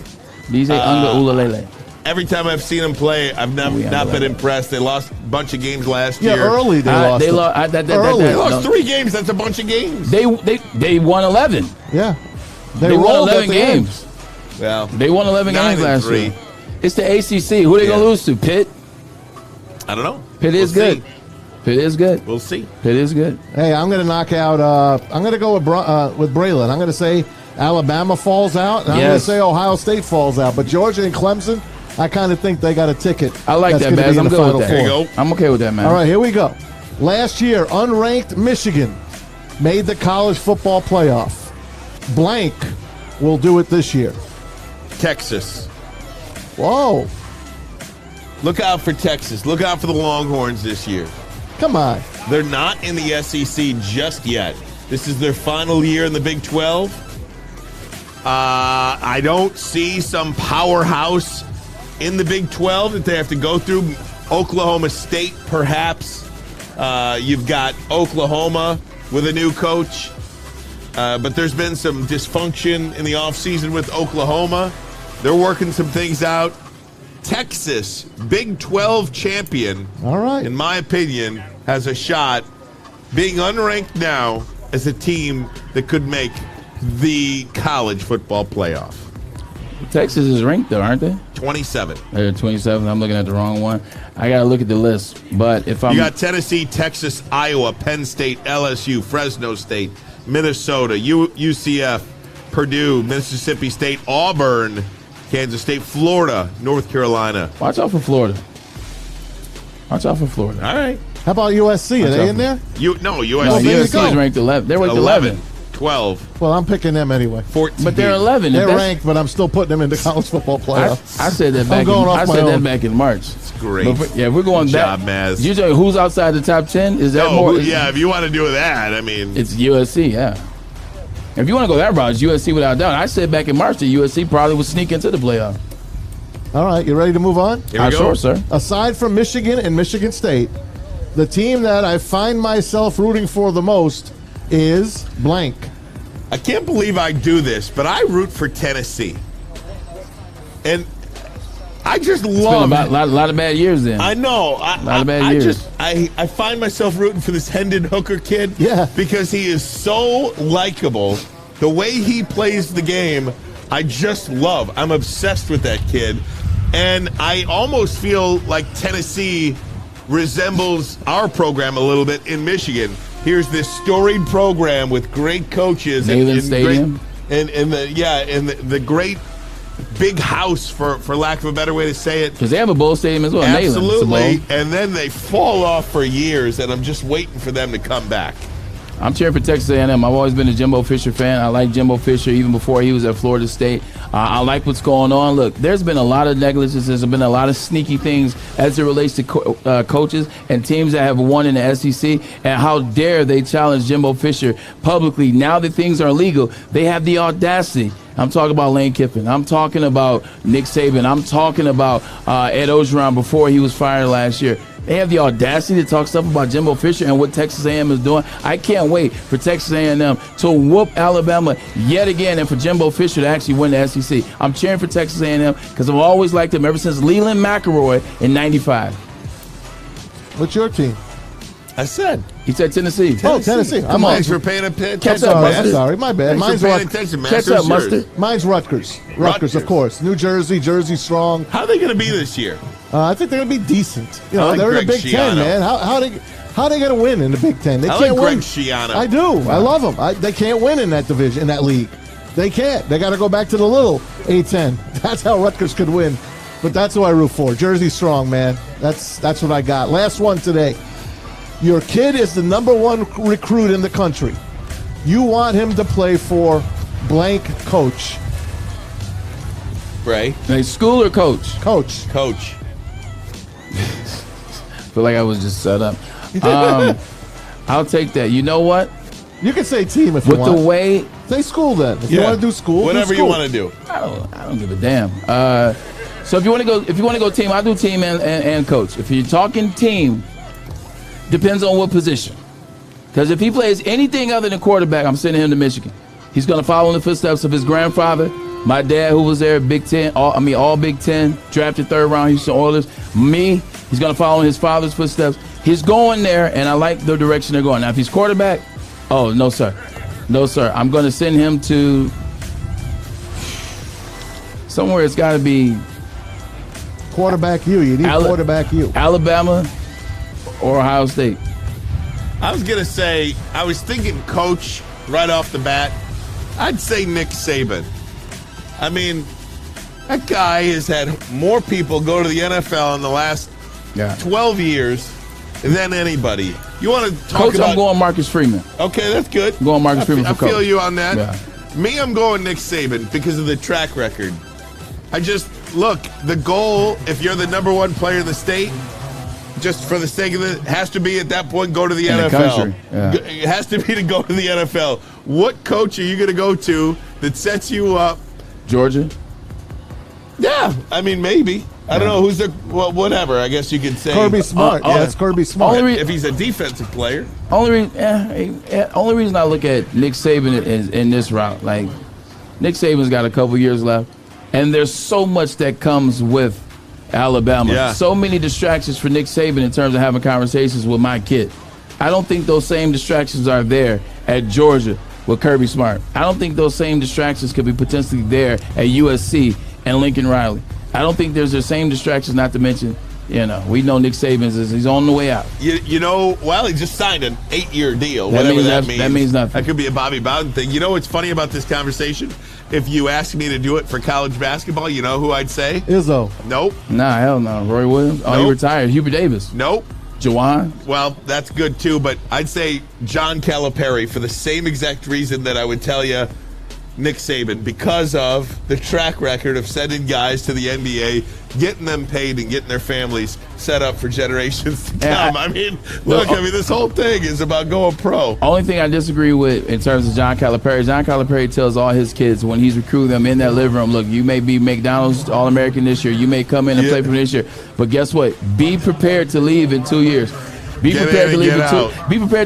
DJ Unga Ulalele. Every time I've seen him play, I've not been impressed. They lost a bunch of games last year. Yeah, early they lost. They lost 3 games. That's a bunch of games. They won 11. Yeah. They won 11 games. Well, they won 11 games last year. It's the ACC. Who are they going to lose to? Pitt? I don't know. Pitt is good. Pitt is good. We'll see. Pitt is good. Hey, I'm going to knock out. I'm going to go with Braylon. I'm going to say Alabama falls out, and I'm going to say Ohio State falls out. But Georgia and Clemson, I kind of think they got a ticket. I like that, Baz. I'm good with that. There you go. I'm okay with that, man. All right, here we go. Last year, unranked Michigan made the college football playoff. Blank will do it this year. Texas. Whoa. Look out for Texas. Look out for the Longhorns this year. Come on. They're not in the SEC just yet. This is their final year in the Big 12. I don't see some powerhouse in the Big 12 that they have to go through. Oklahoma State, perhaps. You've got Oklahoma with a new coach. But there's been some dysfunction in the offseason with Oklahoma. They're working some things out. Texas, Big 12 champion, in my opinion, has a shot being unranked now as a team that could make the college football playoff. Texas is ranked, though, aren't they? 27. They're 27. I'm looking at the wrong one. I got to look at the list. But if I'm. You got Tennessee, Texas, Iowa, Penn State, LSU, Fresno State, Minnesota, UCF, Purdue, Mississippi State, Auburn, Kansas State, Florida, North Carolina. Watch out for Florida. Watch out for Florida. All right. How about USC? Are they in there? USC. No, USC is ranked 11. They're ranked 11. 12. Well, I'm picking them anyway. 14. But they're 11. They're ranked, but I'm still putting them in the college football playoff. I said that back. Back in March. It's great. We're going Good back. job, Maz. Usually, who's outside the top 10? Is that more? Yeah, if you want to do that, I mean, it's USC. Yeah. If you want to go that route, it's USC without doubt. I said back in March that USC probably would sneak into the playoff. All right, you ready to move on? Here we go. Sure, sir. Aside from Michigan and Michigan State, the team that I find myself rooting for the most is blank. I can't believe I do this, but I root for Tennessee. And I just love it. A lot of bad years then. I know. A lot of bad years. I find myself rooting for this Hendon Hooker kid. Yeah. Because he is so likable. The way he plays the game, I just love. I'm obsessed with that kid. And I almost feel like Tennessee resembles our program a little bit in Michigan. Here's this storied program with great coaches Neyland Stadium. And the great big house, for lack of a better way to say it. Because they have a bowl stadium as well. Absolutely. And then they fall off for years, and I'm just waiting for them to come back. I'm cheering for Texas A&M. I've always been a Jimbo Fisher fan. I like Jimbo Fisher even before he was at Florida State. I like what's going on. Look, there's been a lot of negligence. There's been a lot of sneaky things as it relates to coaches and teams that have won in the SEC. And how dare they challenge Jimbo Fisher publicly. Now that things are legal, they have the audacity. I'm talking about Lane Kiffin. I'm talking about Nick Saban. I'm talking about Ed Orgeron before he was fired last year. They have the audacity to talk stuff about Jimbo Fisher and what Texas A&M is doing. I can't wait for Texas A&M to whoop Alabama yet again and for Jimbo Fisher to actually win the SEC. I'm cheering for Texas A&M because I've always liked them ever since Leland McElroy in '95. What's your team? I said. He said Tennessee. Oh, Tennessee. Come on. Thanks for paying attention. Catch up, Mustard. I'm sorry. My bad. Thanks for paying attention, man. Catch up, Mustard. Mine's Rutgers. Rutgers, of course. New Jersey. Jersey strong. How are they going to be this year? I think they're going to be decent. You know, I like they're in the Greg Big Ten, Schiano. man. How are they going to win in the Big Ten? They I can't like Greg win. Schiano. I do. I love them. They can't win in that division, in that league. They can't. They got to go back to the little A-10. That's how Rutgers could win. But that's who I root for. Jersey strong, man. That's what I got. Last one today. Your kid is the #1 recruit in the country. You want him to play for blank coach. Ray? Like school or coach? Coach. Coach. Feel like I was just set up. I'll take that. You know what? You can say team if you want. With the way... Say school then. If you want to do school, whatever do school. you want to do. I don't give a damn. So if you want to go team, I'll do team and coach. If you're talking team, depends on what position. Because if he plays anything other than quarterback, I'm sending him to Michigan. He's going to follow in the footsteps of his grandfather, my dad, who was there, Big Ten, all Big Ten, drafted 3rd round, Houston Oilers. Me, he's going to follow in his father's footsteps. He's going there, and I like the direction they're going. Now, if he's quarterback, oh, no, sir. No, sir. I'm going to send him to somewhere. It's got to be quarterback you. You need quarterback you. Alabama or Ohio State. I was going to say, I was thinking coach right off the bat. I'd say Nick Saban. I mean, that guy has had more people go to the NFL in the last 12 years than anybody. You want to talk Coach, about... I'm going Marcus Freeman. Okay, that's good. I'm going Marcus Freeman for coach. I feel you on that. Yeah. Me, I'm going Nick Saban because of the track record. Look, the goal, if you're the number 1 player in the state, just for the sake of it, has to be at that point go to the NFL. It has to be to go to the NFL. What coach are you going to go to that sets you up? Georgia? Yeah, I mean, maybe. I don't know who's the whatever. I guess you could say Kirby Smart. It's Kirby Smart. If he's a defensive player. Only reason I look at Nick Saban is in this route, like Nick Saban's got a couple years left, and there's so much that comes with Alabama. Yeah. So many distractions for Nick Saban in terms of having conversations with my kid. I don't think those same distractions are there at Georgia with Kirby Smart. I don't think those same distractions could be potentially there at USC and Lincoln Riley. I don't think there's the same distractions, not to mention, we know Nick Saban's he's on the way out. He just signed an 8-year deal, That whatever that means. That means nothing. That could be a Bobby Bowden thing. You know what's funny about this conversation? If you asked me to do it for college basketball, you know who I'd say? Izzo. Nope. Nah, hell no. Roy Williams? Oh, Nope. he retired. Hubert Davis? Nope. Jawan? Well, that's good too, but I'd say John Calipari for the same exact reason that I would tell you Nick Saban, because of the track record of sending guys to the NBA, getting them paid and getting their families set up for generations to come. This whole thing is about going pro. Only thing I disagree with in terms of John Calipari tells all his kids when he's recruiting them in that living room, look, you may be McDonald's All-American this year, you may come in and play for this year, but guess what? Be prepared to leave in 2 years. Be prepared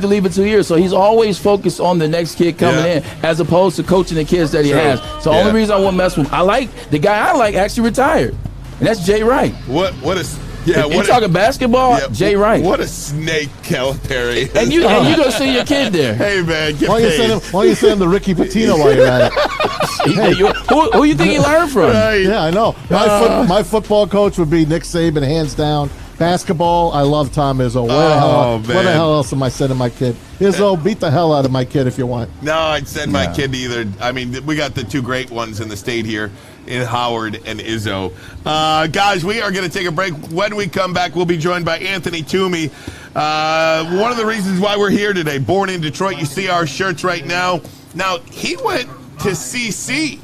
to leave in 2 years. So he's always focused on the next kid coming in, as opposed to coaching the kids that he has. So the only reason I won't mess with him, the guy I like actually retired, and that's Jay Wright. You're talking basketball, Jay Wright. What a snake, Calipari. And you gonna see your kid there. Hey man, why don't you send him to Ricky Pitino while you're at it? Who you think he learned from? Right. Yeah, I know. My football coach would be Nick Saban, hands down. Basketball, I love Tom Izzo. Where the hell else am I sending my kid? Izzo, beat the hell out of my kid if you want. No, I'd send my kid to either. I mean, we got the two great ones in the state here in Howard and Izzo. Guys, we are going to take a break. When we come back, we'll be joined by Anthony Toomey. One of the reasons why we're here today, born in Detroit, you see our shirts right now. Now, he went to CC.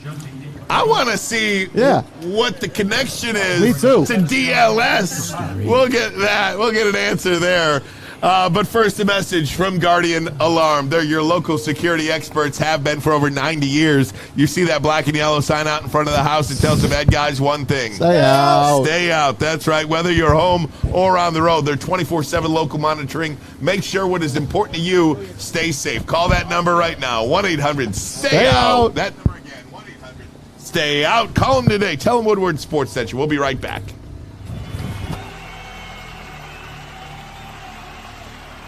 I want to see what the connection is to DLS. We'll get that. We'll get an answer there. But first, a message from Guardian Alarm. They're your local security experts, have been for over 90 years. You see that black and yellow sign out in front of the house. It tells the bad guys one thing. Stay out. Stay out. That's right. Whether you're home or on the road, they're 24/7 local monitoring. Make sure what is important to you, stay safe. Call that number right now, 1-800-STAY-OUT. That number again, 1-800-STAY OUT. Call them today. Tell them Woodward Sports sent you. We'll be right back.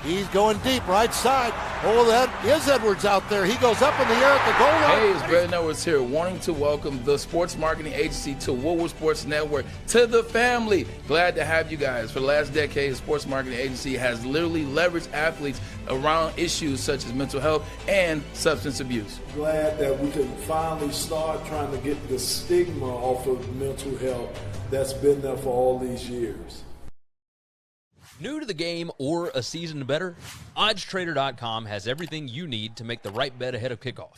He's going deep, right side. Oh, that is Edwards out there. He goes up in the air at the goal line. Hey, it's Braylon Edwards here, wanting to welcome the sports marketing agency to Woodward Sports Network, to the family. Glad to have you guys. For the last decade, the sports marketing agency has literally leveraged athletes around issues such as mental health and substance abuse. Glad that we can finally start trying to get the stigma off of mental health that's been there for all these years. New to the game or a season better? OddsTrader.com has everything you need to make the right bet ahead of kickoff.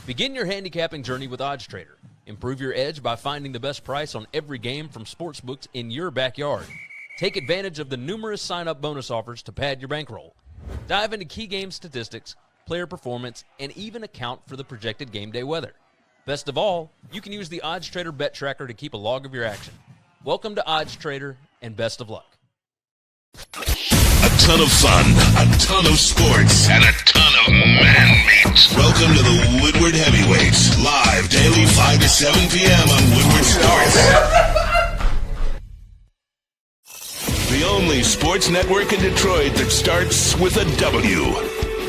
Begin your handicapping journey with OddsTrader. Improve your edge by finding the best price on every game from sportsbooks in your backyard. Take advantage of the numerous sign-up bonus offers to pad your bankroll. Dive into key game statistics, player performance, and even account for the projected game day weather. Best of all, you can use the Odds Trader Bet Tracker to keep a log of your action. Welcome to Odds Trader, and best of luck. A ton of fun, a ton of sports, and a ton of man-meat. Welcome to the Woodward Heavyweights, live daily 5 to 7 p.m. on Woodward Sports. The only sports network in Detroit that starts with a W.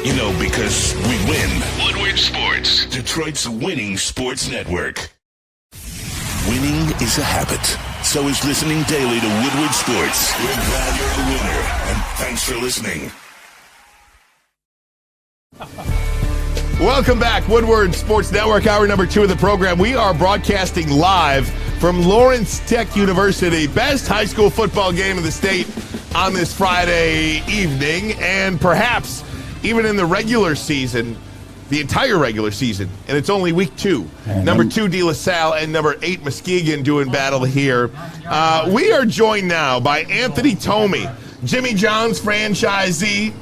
You know, because we win. Woodward Sports, Detroit's winning sports network. Winning is a habit. So is listening daily to Woodward Sports. We're glad you're a winner, and thanks for listening. Welcome back, Woodward Sports Network, hour number 2 of the program. We are broadcasting live from Lawrence Tech University. Best high school football game of the state on this Friday evening, and perhaps even in the regular season, the entire regular season, and it's only week 2. Number 2, De La Salle, and number 8, Muskegon doing battle here. We are joined now by Anthony Tomey, Jimmy John's franchisee,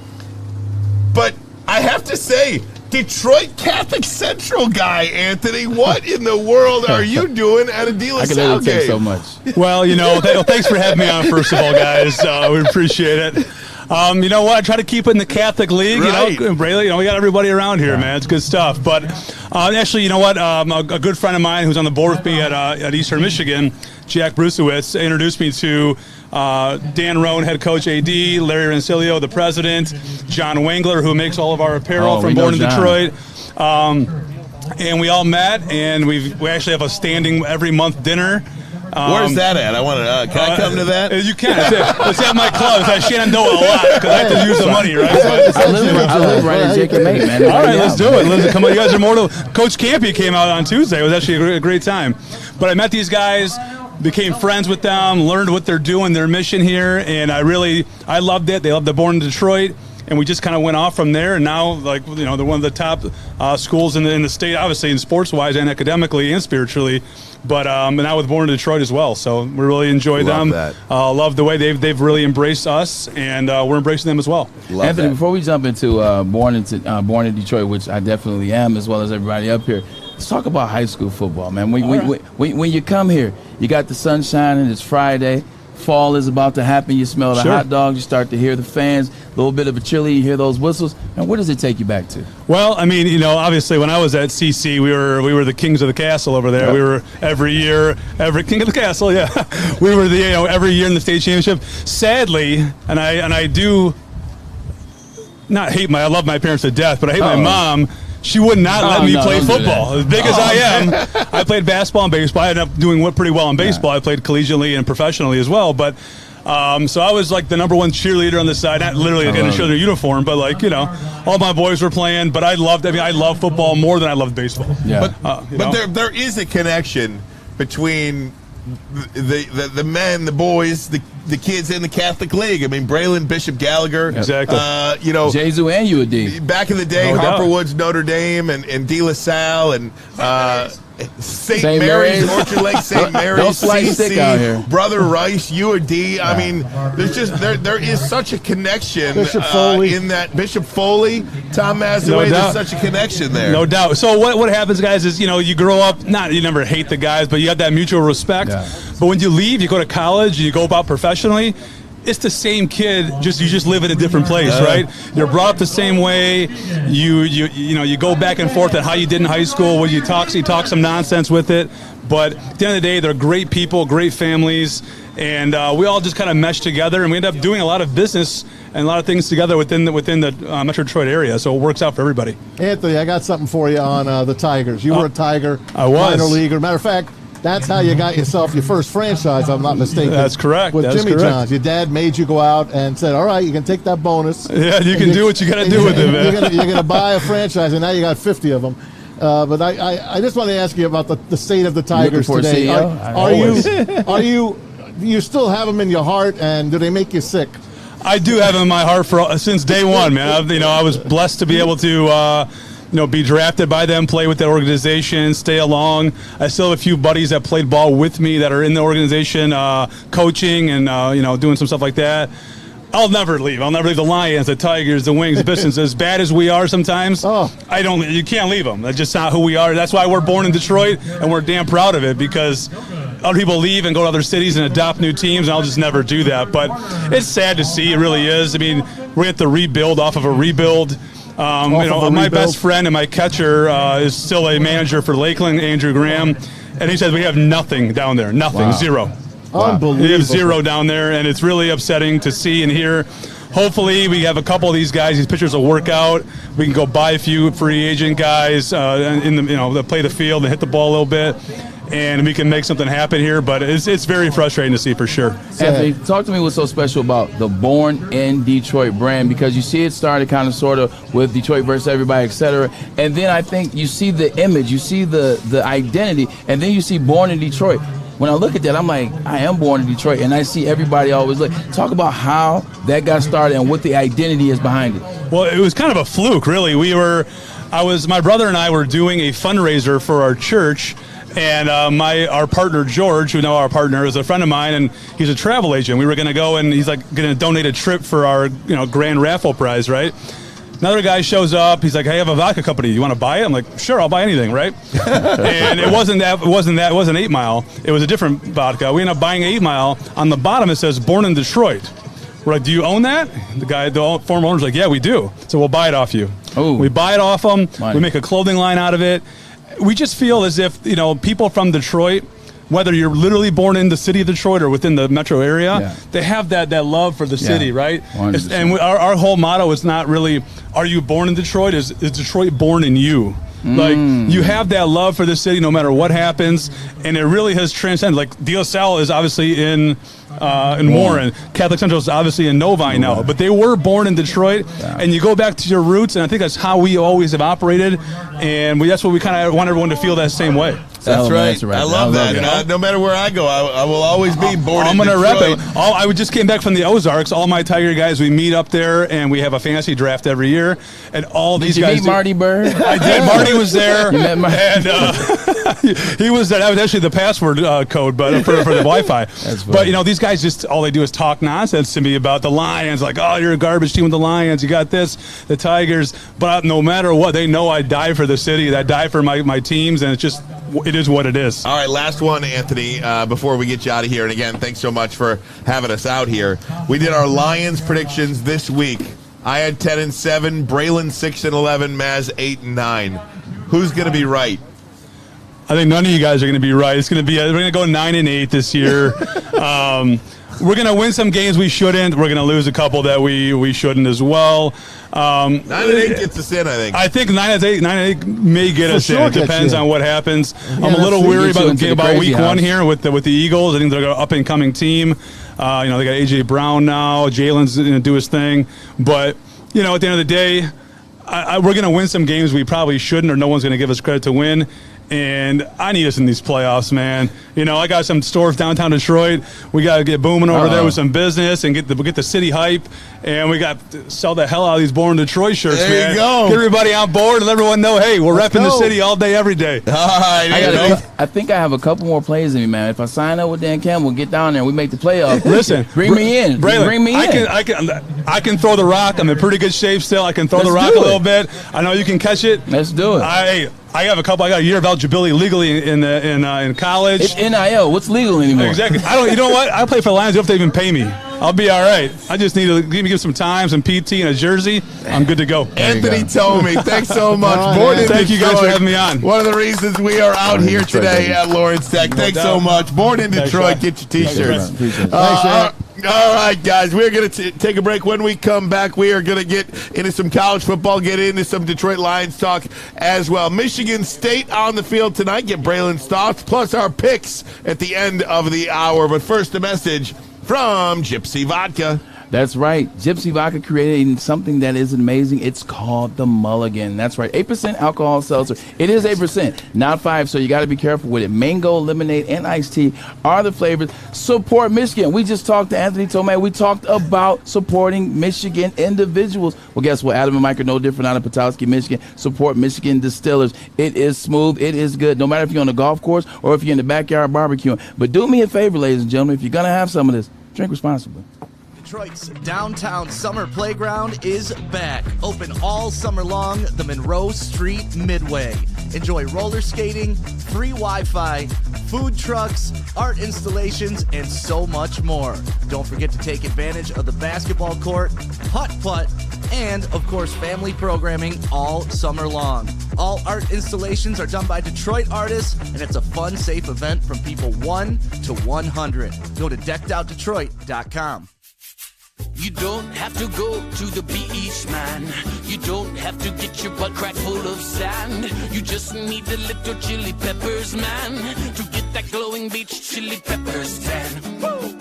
but I have to say, Detroit Catholic Central guy, Anthony. What in the world are you doing at a De La Salle game? I can only take so much. Well, thanks for having me on, first of all, guys. We appreciate it. You know what? I try to keep it in the Catholic League. Right. Braylon, we got everybody around here, man. It's good stuff. But actually, you know what? A good friend of mine who's on the board with me at Eastern Michigan, Jack Brusewitz, introduced me to Dan Roan, head coach AD, Larry Rancilio, the president, John Wengler, who makes all of our apparel from Born in Detroit. And we all met, and we actually have a standing every month dinner. Where's that at? I want to. Can I come to that? You can. It's at my club. It's at Shenandoah a lot because I have to use the money, right? I live right in Jacob Mate, man. All right, let's do it. Listen, come on. You guys are mortal. Coach Campy came out on Tuesday. It was actually a great time. But I met these guys, became friends with them, learned what they're doing, their mission here, and I loved it. They loved the Born in Detroit. And we just kind of went off from there, and now, they're one of the top schools in the state, obviously, in sports-wise and academically and spiritually. But now with Born in Detroit as well, so we really enjoy them. Love the way they've really embraced us, and we're embracing them as well. Anthony, before we jump into Born in Detroit, which I definitely am, as well as everybody up here, let's talk about high school football, man. When you come here, you got the sun shining. It's Friday. Fall is about to happen. You smell the hot dogs. You start to hear the fans. A little bit of a chili. You hear those whistles. And where does it take you back to? Well, I mean, obviously when I was at CC, we were the kings of the castle over there. Yep. We were every king of the castle. Yeah, we were every year in the state championship. Sadly, and I do not hate I love my parents to death, but I hate my mom. She would not let me play football. As big as I am, I played basketball and baseball. I ended up doing pretty well in baseball. I played collegiately and professionally as well. But so I was like the number 1 cheerleader on the side. Not literally in a cheerleader uniform, but all my boys were playing. But I love football more than I loved baseball. Yeah. But there is a connection between the men, the boys, the kids in the Catholic League. I mean, Braylon, Bishop Gallagher. Exactly. Jesu and UAD. Back in the day, Harper Woods, Notre Dame, and De La Salle, and St. Mary's, Orchard Lake, St. Mary's, CC, Brother Rice, UAD. I mean, there's just there is such a connection in that. Bishop Foley, Tom Mazawey, there's such a connection there. No doubt. So what happens, guys, is you grow up. You never hate the guys, but you have that mutual respect. Yeah. But when you leave, you go to college, you go about professionally. It's the same kid, you just live in a different place, right? You're brought up the same way. You go back and forth at how you did in high school. When you talk some nonsense with it. But at the end of the day, they're great people, great families, and we all just kind of mesh together, and we end up doing a lot of business and a lot of things together within the Metro Detroit area. So it works out for everybody. Anthony, I got something for you on the Tigers. You were a Tiger, I was. Minor leaguer. Matter of fact, that's how you got yourself your first franchise, if I'm not mistaken. That's correct. With Jimmy John's. Your dad made you go out and said, all right, you can take that bonus. Yeah, you can do what you got to do with it, man. You're going to buy a franchise, and now you got 50 of them. But I just want to ask you about the state of the Tigers today. Are you still have them in your heart, and do they make you sick? I do have them in my heart since day one, man. I was blessed to be able to be drafted by them, play with that organization, stay along. I still have a few buddies that played ball with me that are in the organization, coaching and doing some stuff like that. I'll never leave. I'll never leave the Lions, the Tigers, the Wings, the Pistons. As bad as we are sometimes, you can't leave them. That's just not who we are. That's why we're born in Detroit, and we're damn proud of it, because other people leave and go to other cities and adopt new teams, and I'll just never do that. But it's sad to see. It really is. I mean, we're going to have to rebuild off of a rebuild. My best friend and my catcher is still a manager for Lakeland, Andrew Graham, and he says we have nothing down there. Nothing. Zero. Unbelievable. We have zero down there, and it's really upsetting to see and hear. Hopefully, we have a couple of these guys. These pitchers will work out. We can go buy a few free agent guys that play the field and hit the ball a little bit, and we can make something happen here. But it's very frustrating to see for sure. Anthony, talk to me what's so special about the Born in Detroit brand, because you see it started kind of sort of with Detroit versus everybody, etc. And then I think you see the image, you see the identity, and then you see Born in Detroit. When I look at that, I'm like, I am born in Detroit, and I see everybody always look. Talk about how that got started and what the identity is behind it. Well, it was kind of a fluke, really. My brother and I were doing a fundraiser for our church, and our partner George, who our partner, is a friend of mine, and he's a travel agent. We were going to go, and he's like going to donate a trip for our grand raffle prize, right? Another guy shows up. He's like, "Hey, I have a vodka company. You want to buy it?" I'm like, "Sure, I'll buy anything." Right? And it wasn't 8 Mile. It was a different vodka. We ended up buying 8 Mile. On the bottom it says "Born in Detroit." We're like, "Do you own that?" The former owner's like, "Yeah, we do." So we'll buy it off you. Oh, we buy it off them. Money. We make a clothing line out of it. We just feel as if people from Detroit, whether you're literally born in the city of Detroit or within the metro area, they have that love for the city, right? 100%. And our whole motto is not really, are you born in Detroit? Is Detroit born in you? Like, you have that love for the city no matter what happens, and it really has transcended. Like, De La Salle is obviously in Warren. Catholic Central is obviously in Novi now, but they were born in Detroit, and you go back to your roots, and I think that's how we always have operated, and that's what we kind of want everyone to feel that same way. That's right. I love that. No matter where I go, I will always be born in Detroit. I'm going to rep it. I just came back from the Ozarks. All my Tiger guys, we meet up there, and we have a fantasy draft every year. And all these guys. Did you meet Marty Bird? I did. Marty was there. You met Marty? And he was there. That was actually the password code, but for the Wi-Fi. But these guys all they do is talk nonsense to me about the Lions. Like, oh, you're a garbage team with the Lions. You got this, the Tigers. But no matter what, they know I die for the city. I die for my teams, and it is what it is. All right, last one, Anthony, before we get you out of here. And again, thanks so much for having us out here. We did our Lions predictions this week. I had 10-7, Braylon 6-11, Maz 8-9. Who's going to be right? I think none of you guys are going to be right. It's going to be we're going to go 9-8 this year. We're going to win some games we shouldn't. We're going to lose a couple that we shouldn't as well. 9-8 gets us in, I think. I think 9-8 may get us in. It depends on what happens. I'm a little weary about week one here with the Eagles. I think they're an up-and-coming team. They got A.J. Brown now. Jalen's going to do his thing. But, at the end of the day, we're going to win some games we probably shouldn't, or no one's going to give us credit to win. And I need us in these playoffs, man. I got some stores downtown Detroit. We got to get booming over there with some business and get the city hype. And we got to sell the hell out of these Born Detroit shirts, man. There you go. Get everybody on board and let everyone know, hey, we're repping the city all day, every day. All right. I think I have a couple more plays in me, man. If I sign up with Dan Campbell, get down there and we make the playoffs. Listen, bring me in. Braylon, bring me in. I can throw the rock. I'm in pretty good shape still. I can throw the rock a little bit. I know you can catch it. Let's do it. I have a couple. I got a year of eligibility legally in college. It's NIL. What's legal anymore? Exactly. You know what? I play for the Lions. You don't have to even pay me. I'll be all right. I just need to give some time, some PT, and a jersey. I'm good to go. Anthony Tomey, thanks so much. Thank you guys for having me on. One of the reasons we are out here today at Lawrence Tech. Thanks so much. Born in Detroit. Get your T-shirts. All right, guys, we're going to take a break. When we come back, we are going to get into some college football, get into some Detroit Lions talk as well. Michigan State on the field tonight. Get Braylon's thoughts, plus our picks at the end of the hour. But first, a message from Gypsy Vodka. That's right. Gypsy Vodka created something that is amazing. It's called the Mulligan. That's right. 8% alcohol seltzer. It is 8%, not 5, so you got to be careful with it. Mango, lemonade, and iced tea are the flavors. Support Michigan. We just talked to Anthony Tomei. We talked about supporting Michigan individuals. Well, guess what? Adam and Mike are no different out of Petoskey, Michigan. Support Michigan distillers. It is smooth. It is good. No matter if you're on the golf course or if you're in the backyard barbecuing. But do me a favor, ladies and gentlemen, if you're going to have some of this, drink responsibly. Detroit's downtown summer playground is back. Open all summer long, the Monroe Street Midway. Enjoy roller skating, free Wi-Fi, food trucks, art installations, and so much more. Don't forget to take advantage of the basketball court, putt-putt, and, of course, family programming all summer long. All art installations are done by Detroit artists, and it's a fun, safe event from people 1 to 100. Go to deckedoutdetroit.com. You don't have to go to the beach, man. You don't have to get your butt crack full of sand. You just need a little chili peppers, man, to get that glowing beach chili peppers tan. Woo!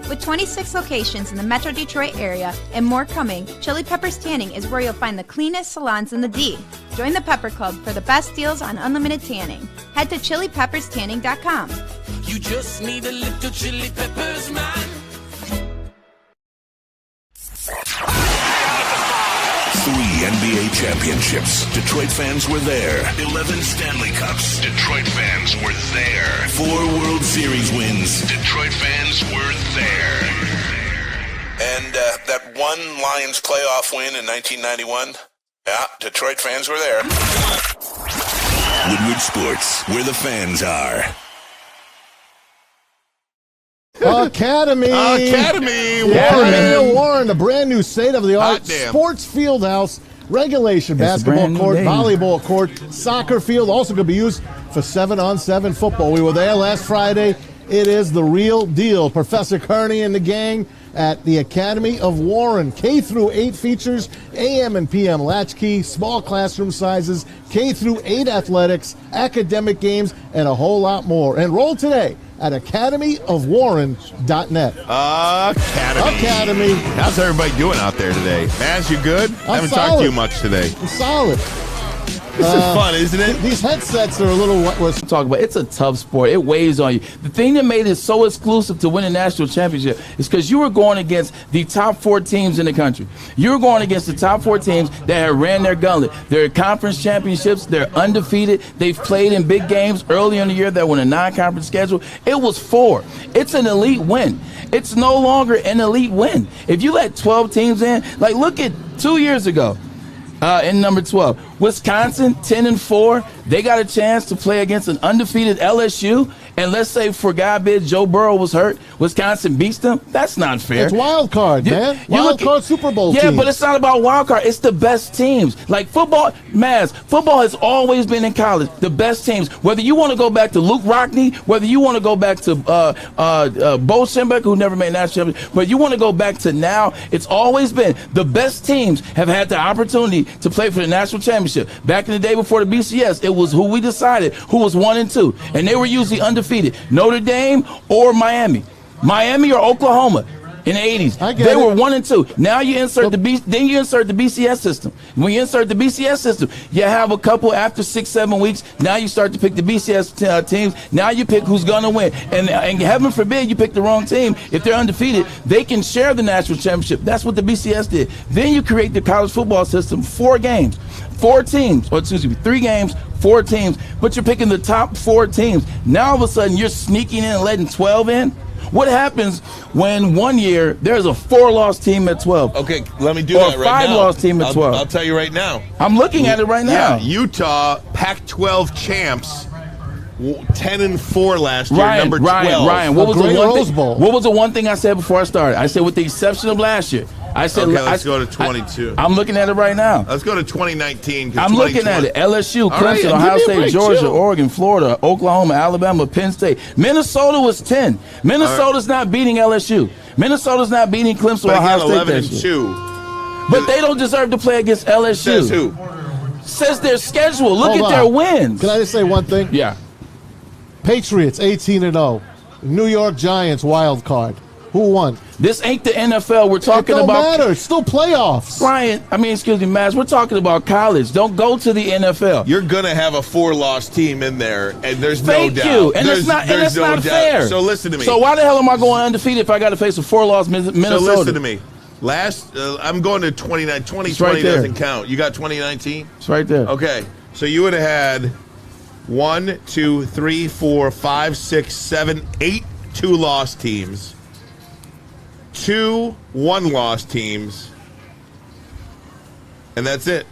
With 26 locations in the Metro Detroit area and more coming, Chili Peppers Tanning is where you'll find the cleanest salons in the D. Join the Pepper Club for the best deals on unlimited tanning. Head to chilipepperstanning.com. You just need a little chili peppers, man. 3 NBA championships. Detroit fans were there. 11 Stanley Cups. Detroit fans were there. 4 World Series wins. Detroit fans were there. And that one Lions playoff win in 1991. Yeah, Detroit fans were there. Woodward Sports, where the fans are. Academy. Warren, a brand new state-of-the-art sports field house, regulation basketball court, volleyball court, soccer field, also going to be used for 7-on-7 football. We were there last Friday. It is the real deal. Professor Kearney and the gang at the Academy of Warren. K-8 features AM and PM latchkey, small classroom sizes, K-8 athletics, academic games, and a whole lot more. Enroll today at academyofwarren.net. Academy. How's everybody doing out there today? Maz, you good? I haven't talked to you much today. I'm solid. This is fun, isn't it? These headsets are a little what we're talking about. It's a tough sport. It weighs on you. The thing that made it so exclusive to win a national championship is because you were going against the top 4 teams in the country. You were going against the top 4 teams that have ran their gauntlet. They're conference championships. They're undefeated. They've played in big games early in the year that were in a non-conference schedule. It was 4. It's an elite win. It's no longer an elite win. If you let 12 teams in, like look at 2 years ago. In number 12, Wisconsin, 10-4. They got a chance to play against an undefeated LSU. And let's say, for God bid, Joe Burrow was hurt. Wisconsin beats them. That's not fair. It's wild card, man. Wild card Super Bowl teams. Yeah, but it's not about wild card. It's the best teams. Like football, football has always been in college. The best teams. Whether you want to go back to Luke Rockne, whether you want to go back to Bo Schembechler, who never made national championship, but you want to go back to now, it's always been the best teams have had the opportunity to play for the national championship. Back in the day before the BCS, it was who we decided who was 1 and 2, and they were usually undefeated. Notre Dame or Miami or Oklahoma in the 80s. They were 1 and 2. Now you insert the BCS system. When you insert the BCS system, you have a couple after 6-7 weeks. Now you start to pick the BCS teams. Now you pick who's going to win. And heaven forbid you pick the wrong team. If they're undefeated, they can share the national championship. That's what the BCS did. Then you create the college football system, 4 games. 3 games, 4 teams, but you're picking the top 4 teams. Now all of a sudden you're sneaking in and letting 12 in. What happens when one year there's a 4-loss team at 12? Okay, let me do that right now. Or a 5-loss team at 12. I'll tell you right now. I'm looking at it right now. Yeah, Utah, Pac-12 champs, 10-4 last year, number 12. Ryan, what was the one thing I said before I started? I said with the exception of last year. I said, okay, let's go to 22. I'm looking at it right now. Let's go to 2019. I'm looking at it. LSU, Clemson, Ohio State, Georgia, Oregon, Florida, Oklahoma, Alabama, Penn State. Minnesota was 10. Minnesota's not beating LSU. Minnesota's not beating Clemson or Ohio State. 11-2. But they don't deserve to play against LSU. Says who? Says their schedule. Look at their wins. Can I just say one thing? Yeah. Patriots 18-0. New York Giants wild card. Who won? This ain't the NFL. We're talking It don't about. matter. It's still playoffs. Brian, excuse me, Maz. We're talking about college. Don't go to the NFL. You're gonna have a 4-loss team in there, and there's Thank no doubt. you. And there's that's no not doubt. fair. So listen to me. So why the hell am I going undefeated if I got to face a 4-loss Minnesota? So listen to me. I'm going to 2020 doesn't count. You got 2019? It's right there. Okay. So you would have had 1, 2, 3, 4, 5, 6, 7, 8 2-loss teams, 2 1-loss teams, and that's it.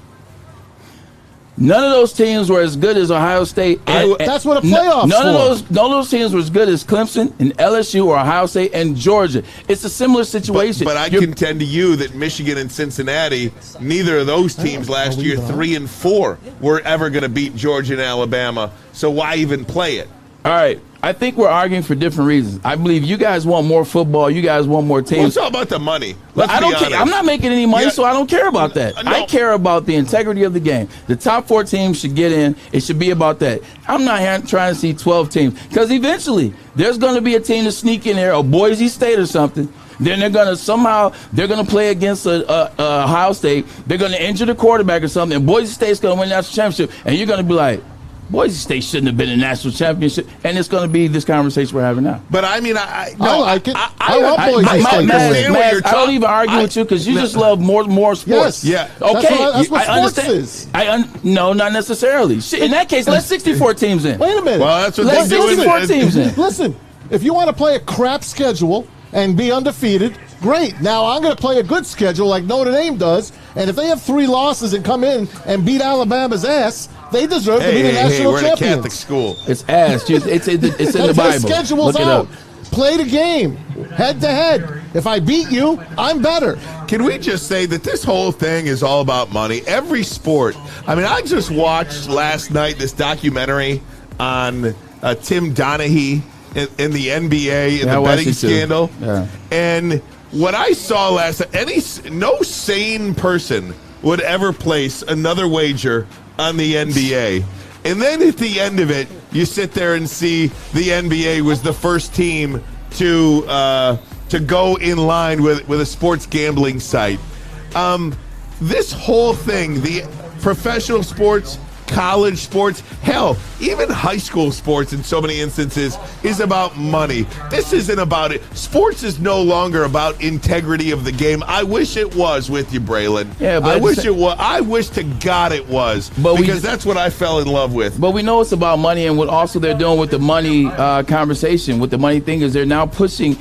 None of those teams were as good as Ohio State. That's what a playoffs none for. None of those teams were as good as Clemson and LSU or Ohio State and Georgia. It's a similar situation. But I contend to you that Michigan and Cincinnati, neither of those teams last year, 3 and 4, were ever going to beat Georgia and Alabama. So why even play it? All right. I think we're arguing for different reasons. I believe you guys want more football. You guys want more teams. Well, it's all about the money. Let's I don't be care. honest. I'm not making any money, so I don't care about that. No. I care about the integrity of the game. The top 4 teams should get in. It should be about that. I'm not trying to see 12 teams because eventually there's going to be a team to sneak in there, or Boise State or something. Then they're going to play against Ohio State. They're going to injure the quarterback or something, and Boise State's going to win the national championship. And you're going to be like, Boise State shouldn't have been in national championship, and it's going to be this conversation we're having now. But I like it. I love Boise State. I don't even argue with you because you just love more sports. Yes. Yeah. Okay. That's what I sports understand. is. No, not necessarily. In that case, let 64 teams in. Wait a minute. Well, that's what let they do. 64 teams in. Listen, if you want to play a crap schedule and be undefeated, great. Now I'm going to play a good schedule like Notre Dame does, and if they have 3 losses and come in and beat Alabama's ass, they deserve to be the national we're champions. in a Catholic school. It's ass. It's in the Bible. Schedule's Look it out. up. Play the game, head to head. If I beat you, I'm better. Can we just say that this whole thing is all about money? Every sport. I mean, I just watched last night this documentary on Tim Donaghy in the NBA and the betting scandal. Yeah. And what I saw last night, no sane person would ever place another wager on the NBA. And then at the end of it, you sit there and see the NBA was the first team to go in line with a sports gambling site. This whole thing, the professional sports, college sports, hell, even high school sports in so many instances is about money. This isn't about it. Sports is no longer about integrity of the game. I wish it was with you, Braylon. Yeah, but I wish it was. I wish to God it was, because that's what I fell in love with. But we know it's about money, and what also they're doing with the money conversation, with the money thing, is they're now pushing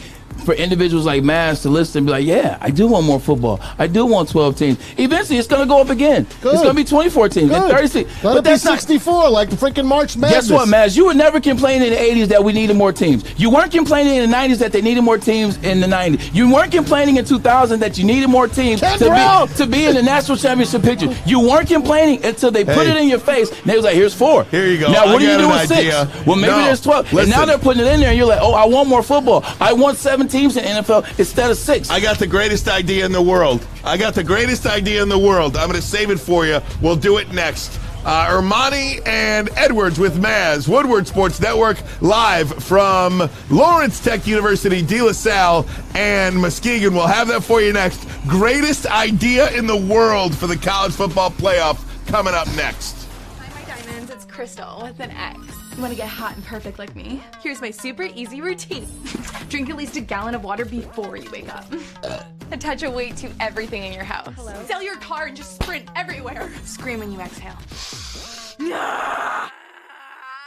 for individuals like Maz to listen and be like, yeah, I do want more football. I do want 12 teams. Eventually, it's going to go up again. Good. It's going to be 24 teams and 36. Let it be 64 like the freaking March Madness. Guess what, Maz? You were never complaining in the 80s that we needed more teams. You weren't complaining in the 90s that they needed more teams in the 90s. You weren't complaining in 2000 that you needed more teams to be in the national championship picture. You weren't complaining until they put it in your face, and they was like, here's 4. Here you go. Now, what I do you got do an with 6? idea. Well, maybe there's 12. Listen. And now they're putting it in there, and you're like, oh, I want more football. I want 7 teams in the NFL instead of 6. I got the greatest idea in the world. I'm going to save it for you. We'll do it next. Ermanni and Edwards with Maz, Woodward Sports Network, live from Lawrence Tech University, De La Salle and Muskegon. We'll have that for you next. Greatest idea in the world for the college football playoff coming up next. Hi, my diamonds. It's Crystal with an X. You want to get hot and perfect like me? Here's my super easy routine. Drink at least a gallon of water before you wake up. Attach a weight to everything in your house. Sell your car and just sprint everywhere. Scream when you exhale.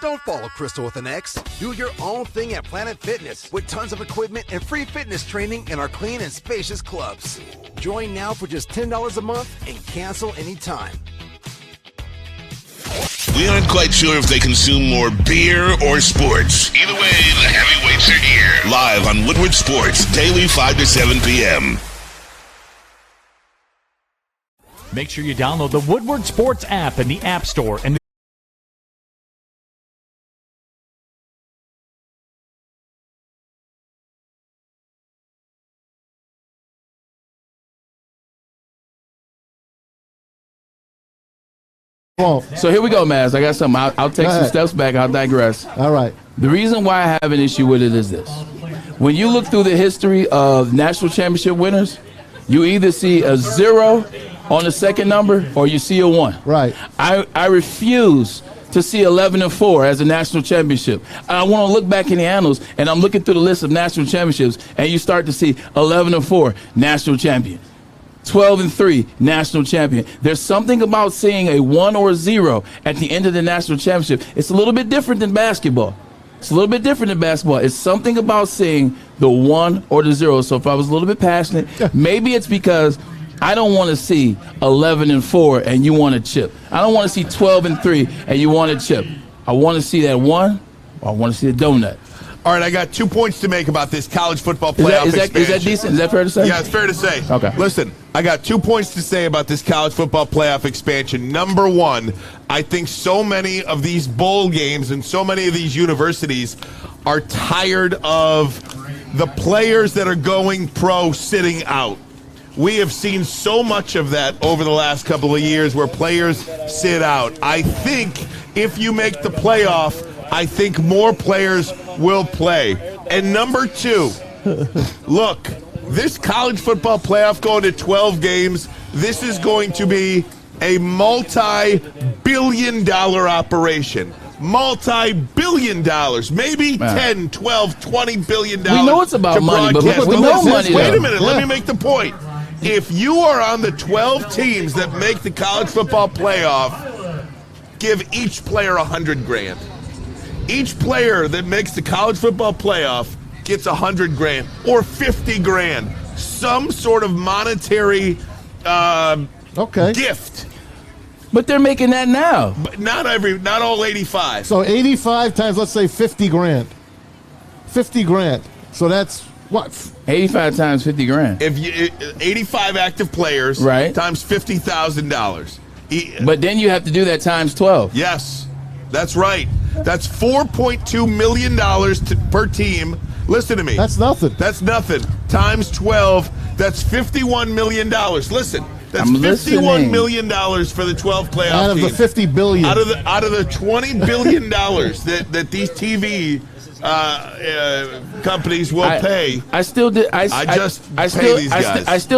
Don't follow Crystal with an X. Do your own thing at Planet Fitness with tons of equipment and free fitness training in our clean and spacious clubs. Join now for just $10 a month and cancel anytime. We aren't quite sure if they consume more beer or sports. Either way, the heavyweights are here. Live on Woodward Sports, daily 5 to 7 p.m. Make sure you download the Woodward Sports app in the App Store and So here we go, Maz. I got something. I'll take some steps back. I'll digress. All right. The reason why I have an issue with it is this. when you look through the history of national championship winners, you either see a 0 on the second number or you see a 1. Right. I refuse to see 11-4 as a national championship. I want to look back in the annals, and I'm looking through the list of national championships, and you start to see 11-4 national champion, 12-3 national champion. There's something about seeing a 1 or a 0 at the end of the national championship. It's a little bit different than basketball. It's a little bit different than basketball. It's something about seeing the 1 or the 0. So if I was a little bit passionate, maybe it's because I don't want to see 11-4 and you want a chip. I don't want to see 12-3 and you want a chip. I want to see that 1, or I want to see a donut. All right, I got 2 points to make about this college football playoff expansion. Is that decent? Is that fair to say? Yeah, it's fair to say. Okay. Listen, I got 2 points to say about this college football playoff expansion. Number one, I think so many of these bowl games and so many of these universities are tired of the players that are going pro sitting out. We have seen so much of that over the last couple of years where players sit out. I think if you make the playoff, I think more players will play. And number two, look, this college football playoff going to 12 games, this is going to be a multi-billion-dollar operation. Multi-billion dollars, maybe 10, 12, 20 billion dollars. We know it's about money, but look what the no money. Wait a minute, let me make the point. If you are on the 12 teams that make the college football playoff, give each player $100,000. Each player that makes the college football playoff gets $100,000 or $50,000. Some sort of monetary gift. But they're making that now. But not all 85. So 85 times, let's say, $50,000. $50,000. So that's what? 85 times $50,000. If you 85 active players, right, times $50,000. But then you have to do that times 12. Yes, that's right. That's $4.2 million per team. Listen to me. That's nothing. That's nothing. Times 12. That's $51 million. Listen. That's I'm $51 million for the 12 playoff out of teams. the $50 billion. Out of the $20 billion that these TV companies will pay. I still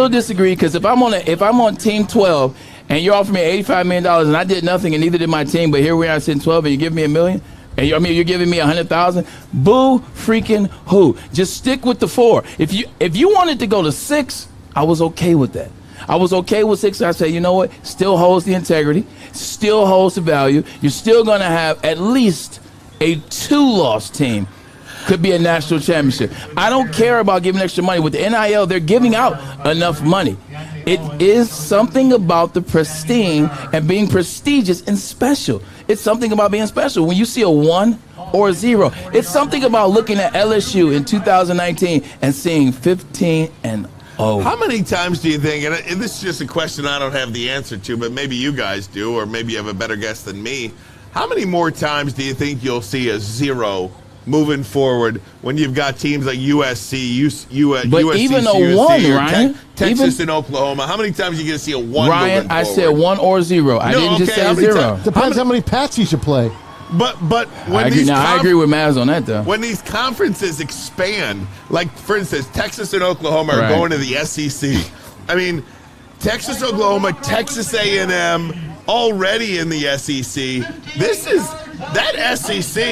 disagree, because if I'm on team 12 and you're offering me $85 million and I did nothing and neither did my team, but here we are sitting 12 and you give me $1 million. And you're giving me 100,000. Boo freaking who? Just stick with the 4. If you wanted to go to 6, I was okay with that. I was okay with 6. I said, you know what? Still holds the integrity, still holds the value. You're still going to have at least a 2-loss team. Could be a national championship. I don't care about giving extra money. With the NIL, they're giving out enough money. It is something about the pristine and being prestigious and special. It's something about being special. When you see a 1 or a 0, it's something about looking at LSU in 2019 and seeing 15-0. How many times do you think, and this is just a question I don't have the answer to, but maybe you guys do, or maybe you have a better guess than me. How many more times do you think you'll see a 0 moving forward when you've got teams like USC, but USC, even a USC, 1, Ryan, Texas and Oklahoma? How many times are you going to see a 1 Ryan, moving forward? I said 1 or 0. I didn't just say 0. Depends how many Pats you should play. But when I agree with Maz on that, though. When these conferences expand, like, for instance, Texas and Oklahoma are going to the SEC. I mean, Texas, Oklahoma, Texas A&M already in the SEC. That SEC,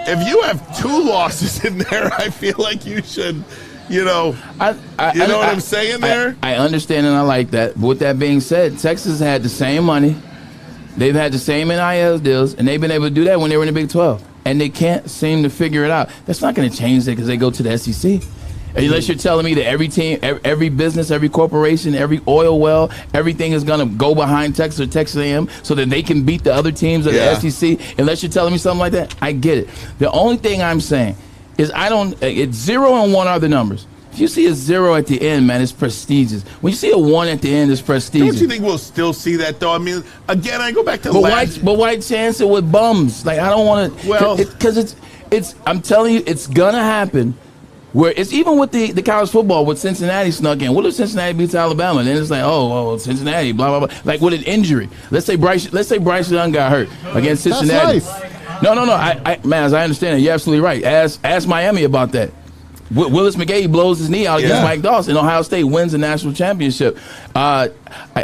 if you have 2 losses in there, I feel like you should, you know what I'm saying there? I understand and I like that. But with that being said, Texas had the same money. They've had the same NIL deals, and they've been able to do that when they were in the Big 12. And they can't seem to figure it out. That's not going to change that because they go to the SEC. Unless you're telling me that every team, every business, every corporation, every oil well, everything is going to go behind Texas or Texas A&M so that they can beat the other teams of the SEC. Unless you're telling me something like that, I get it. The only thing I'm saying is it's 0 and 1 are the numbers. If you see a 0 at the end, man, it's prestigious. When you see a 1 at the end, it's prestigious. Don't you think we'll still see that, though? I mean, again, I go back to but why chance it with bums? Like, I don't want to. Well, because it's. I'm telling you, it's gonna happen. Where it's even with the college football with Cincinnati snuck in. What if Cincinnati beats Alabama? And then it's like, oh, Cincinnati, blah blah blah. Like with an injury. Let's say Bryce Young got hurt against Cincinnati. That's life. No. Maz, I understand it. You're absolutely right. Ask Miami about that. Willis McGahee blows his knee out against Mike Dawson, and Ohio State wins the national championship. I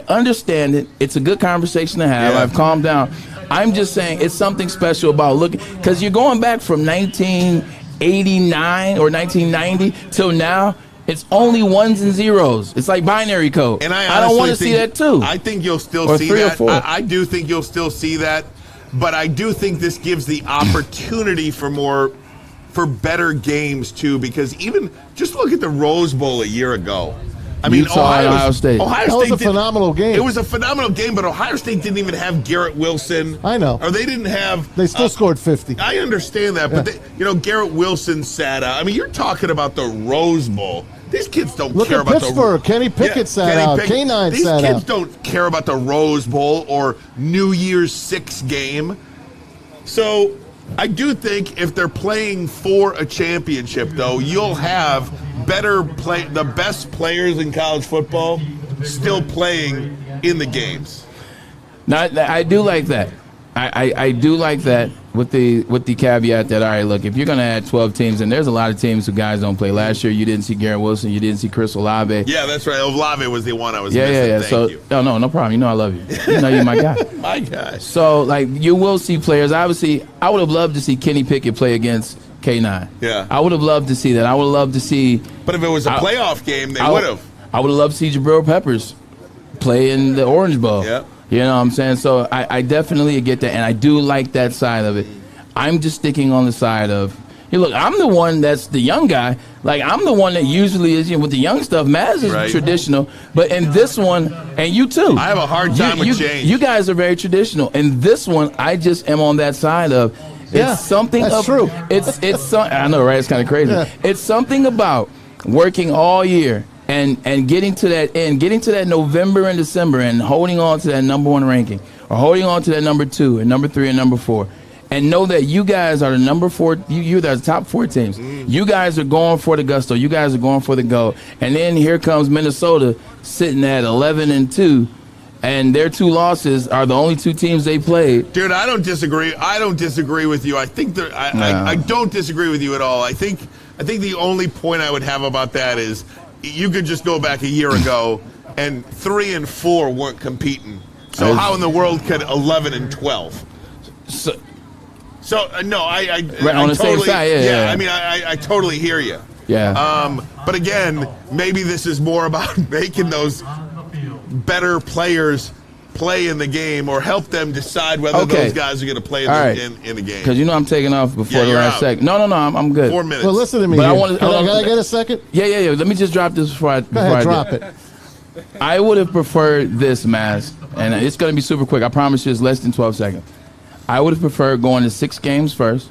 understand it. It's a good conversation to have. I've calmed down. I'm just saying it's something special about looking, because you're going back from 1989 or 1990 till now. It's only ones and zeros. It's like binary code. And I don't want to see that too. I think you'll still see that. I do think you'll still see that. But I do think this gives the opportunity for better games too, because even just look at the Rose Bowl a year ago. I mean, Ohio State. That was a phenomenal game. It was a phenomenal game, but Ohio State didn't even have Garrett Wilson. I know. Or they didn't have. They still scored 50. I understand that, but Garrett Wilson sat out. I mean, you're talking about the Rose Bowl. These kids don't care about Pittsburgh. Kenny Pickett sat out. K9 sat out. These kids don't care about the Rose Bowl or New Year's Six game. So I do think if they're playing for a championship, though, you'll have the best players in college football still playing in the games. Now, I do like that. I do like that with the caveat that, all right, look, if you're going to add 12 teams, and there's a lot of teams who guys don't play. Last year, you didn't see Garrett Wilson. You didn't see Chris Olave. Yeah, that's right. Olave was the one I was missing. Thank you. No problem. You know I love you. You know you're my guy. My guy. So, like, you will see players. Obviously, I would have loved to see Kenny Pickett play against K9. Yeah. I would have loved to see that. I would have loved to see. But if it was a playoff game, they would have. I would have loved to see Jabril Peppers play in the Orange Bowl. Yeah. You know what I'm saying? So I definitely get that, and I do like that side of it. I'm just sticking on the side of, look, I'm the one that's the young guy. Like, I'm the one that usually is, with the young stuff. Maz is traditional, but in this one, and you too. I have a hard time with change. You guys are very traditional. In this one, I just am on that side of, it's something that's of, true. It's I know, right? It's kind of crazy. Yeah. It's something about working all year and getting to that end, getting to that November and December and holding on to that number 1 ranking, or holding on to that number 2 and number 3 and number 4. And know that you guys are the number 4. You're the top 4 teams. You guys are going for the gusto. You guys are going for the go. And then here comes Minnesota sitting at 11-2, and their 2 losses are the only 2 teams they played. Dude, I don't disagree. I don't disagree with you. I think I don't disagree with you at all. I think the only point I would have about that is you could just go back a year ago and 3 and 4 weren't competing. So how in the world could 11 and 12? So no, I on totally, the same side, yeah. I mean, I totally hear you. Yeah. But again, maybe this is more about making those better players play in the game, or help them decide whether those guys are going to play in the game. Because I'm taking off before the last second. No, I'm good. 4 minutes. Well, listen to me. But Can I get a second? Yeah. Let me just drop this before I drop it. I would have preferred this, Maz, and it's going to be super quick. I promise you, it's less than 12 seconds. I would have preferred going to 6 games first,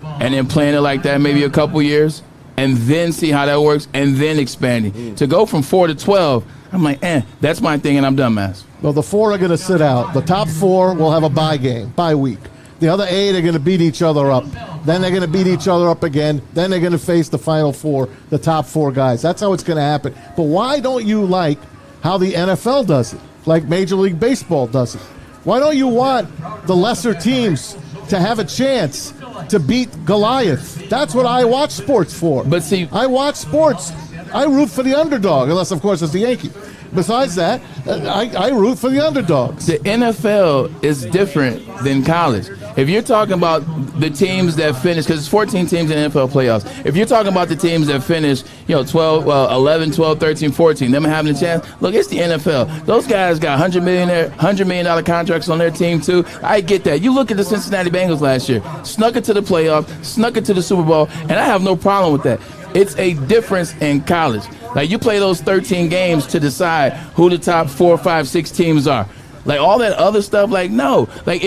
and then playing it like that maybe a couple years, and then see how that works, and then expanding. To go from 4 to 12, I'm like, that's my thing, and I'm done, Maz. Well, the 4 are going to sit out. The top 4 will have a bye week. The other 8 are going to beat each other up. Then they're going to beat each other up again. Then they're going to face the final 4, the top 4 guys. That's how it's going to happen. But why don't you like how the NFL does it, like Major League Baseball does it? Why don't you want the lesser teams to have a chance to beat Goliath? That's what I watch sports for. But see, I watch sports. I root for the underdog, unless, of course, it's the Yankees. Besides that, I root for the underdogs. The NFL is different than college. If you're talking about the teams that finish, because it's 14 teams in NFL playoffs. If you're talking about the teams that finish, 12, 11, 12, 13, 14, them having a chance, look, it's the NFL. Those guys got $100 million contracts on their team, too. I get that. You look at the Cincinnati Bengals last year, snuck it to the playoffs, snuck it to the Super Bowl, and I have no problem with that. It's a difference in college. Like, you play those 13 games to decide who the top 4, 5, 6 teams are. Like, all that other stuff, like, no. Like,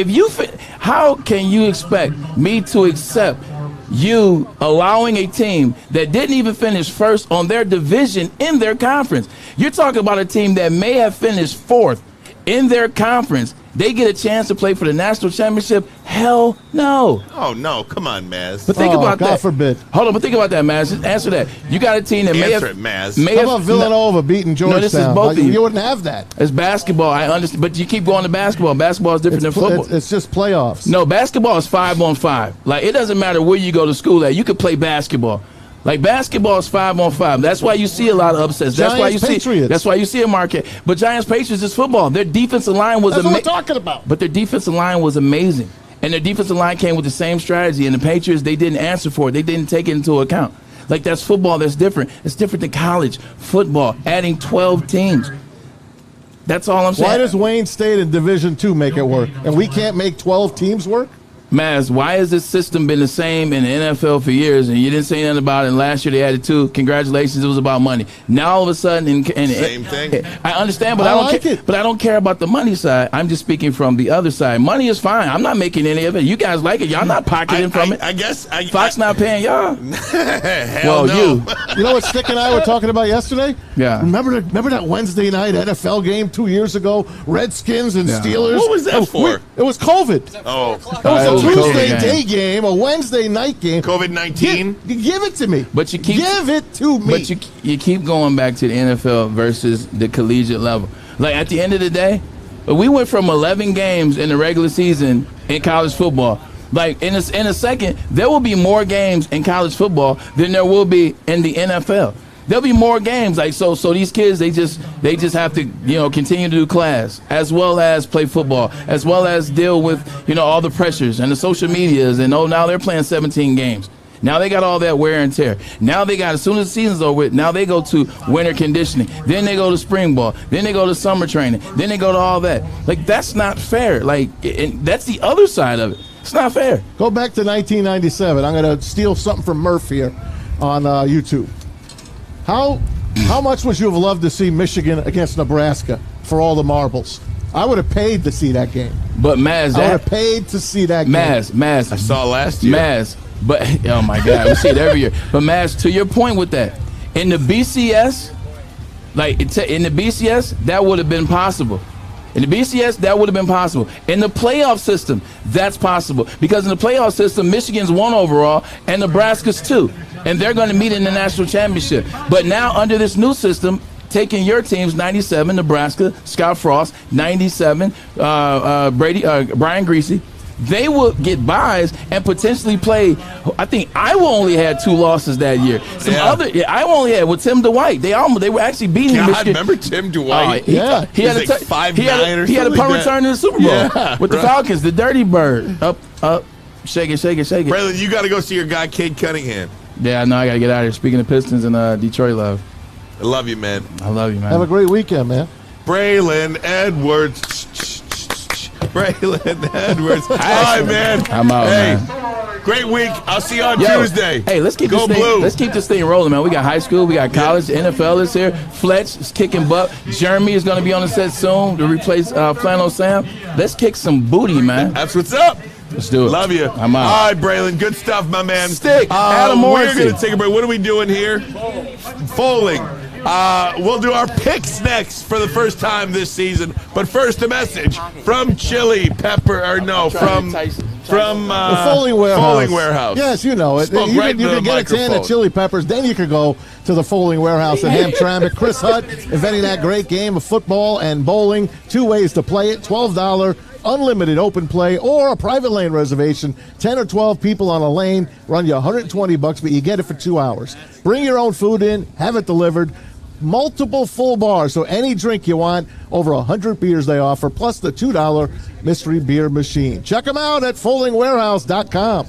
how can you expect me to accept you allowing a team that didn't even finish first on their division in their conference? You're talking about a team that may have finished 4th in their conference. They get a chance to play for the national championship? Hell no. Oh, no. Come on, Maz. But think about that. God forbid. Hold on, but think about that, Maz. Just answer that. You got a team that Answer it, Maz. How about Villanova beating Georgetown? No, this is both of you. You wouldn't have that. It's basketball. I understand. But you keep going to basketball. Basketball is different than football. It's just playoffs. No, basketball is 5-on-5. Like, it doesn't matter where you go to school at. You could play basketball. Like basketball is 5-on-5. That's why you see a lot of upsets. That's why you Patriots. see. That's why you see a market. But Giants Patriots is football. Their defensive line was That's what we're talking about. But their defensive line was amazing, and their defensive line came with the same strategy. And the Patriots, they didn't answer for it. They didn't take it into account. Like that's football. That's different. It's different than college football. Adding 12 teams. That's all I'm saying. Why does Wayne State in Division II make it work, and we can't make 12 teams work? Maz, why has this system been the same in the NFL for years, and you didn't say nothing about it, and last year they added 2? Congratulations, it was about money. Now all of a sudden, Same thing. I understand, but I don't care about the money side. I'm just speaking from the other side. Money is fine. I'm not making any of it. You guys like it. Y'all not pocketing from it. I guess Fox not paying y'all. Hell no. You know what Stick and I were talking about yesterday? Yeah. Remember that Wednesday night NFL game 2 years ago? Redskins and Steelers. What was that for? It was COVID. Oh. It was a Tuesday day game, a Wednesday night game. COVID-19. Give it to me. But you keep give it to me. But you keep going back to the NFL versus the collegiate level. Like at the end of the day, we went from 11 games in the regular season in college football. Like in a second, there will be more games in college football than there will be in the NFL. There'll be more games. Like so these kids they just have to continue to do class as well as play football, as well as deal with all the pressures and the social medias, and now they're playing 17 games. Now they got all that wear and tear. Now they got, as soon as the season's over with, now they go to winter conditioning. Then they go to spring ball. Then they go to summer training. Then they go to all that. Like that's not fair. Like and that's the other side of it. It's not fair. Go back to 1997. I'm going to steal something from Murph here on YouTube. How much would you have loved to see Michigan against Nebraska for all the marbles? I would have paid to see that game. But Maz, I would have paid to see that game. Maz, I saw last year. Maz, but oh my God, we see it every year. But Maz, to your point with that, in the BCS, that would have been possible. In the BCS, that would have been possible. In the playoff system, that's possible. Because in the playoff system, Michigan's 1 overall and Nebraska's 2. And they're going to meet in the national championship. But now under this new system, taking your teams, 97, Nebraska, Scott Frost, 97, Brian Greasy, they will get buys and potentially play. I think Iowa only had 2 losses that year. Iowa only had with Tim Dwight. They were actually beating Michigan. Remember Tim Dwight? He had a 5'9" or he had a punt return in the Super Bowl with the Falcons, the Dirty Bird. Up, shake it. Braylon, you got to go see your guy, Cade Cunningham. Yeah, I know. I got to get out of here. Speaking of Pistons and Detroit love. I love you, man. I love you, man. Have a great weekend, man. Braylon Edwards. Braylon Edwards. All right, man. I'm out, man. Great week. I'll see you on Tuesday. Hey, let's keep Go this Blue. thing. Let's keep this thing rolling, man. We got high school, we got college, the NFL is here. Fletch is kicking butt. Jeremy is going to be on the set soon to replace Flannel Sam. Let's kick some booty, man. That's what's up. Let's do it. Love you. I'm out. All right, Braylon. Good stuff, my man. Stick. Adam Morrissey. We're going to take a break. What are we doing here? Folding. We'll do our picks next for the first time this season. But first, a message from Chili Pepper, from the Folding Warehouse. Yes, you know it. You can get a tan at Chili Peppers. Then you could go to the Folding Warehouse at Hamtramck. Chris Hutt inventing that great game of football and bowling. 2 ways to play it. $12 unlimited open play or a private lane reservation. 10 or 12 people on a lane. Run you $120, but you get it for 2 hours. Bring your own food in. Have it delivered. Multiple full bars, so any drink you want. Over 100 beers they offer, plus the $2 mystery beer machine. Check them out at foldingwarehouse.com.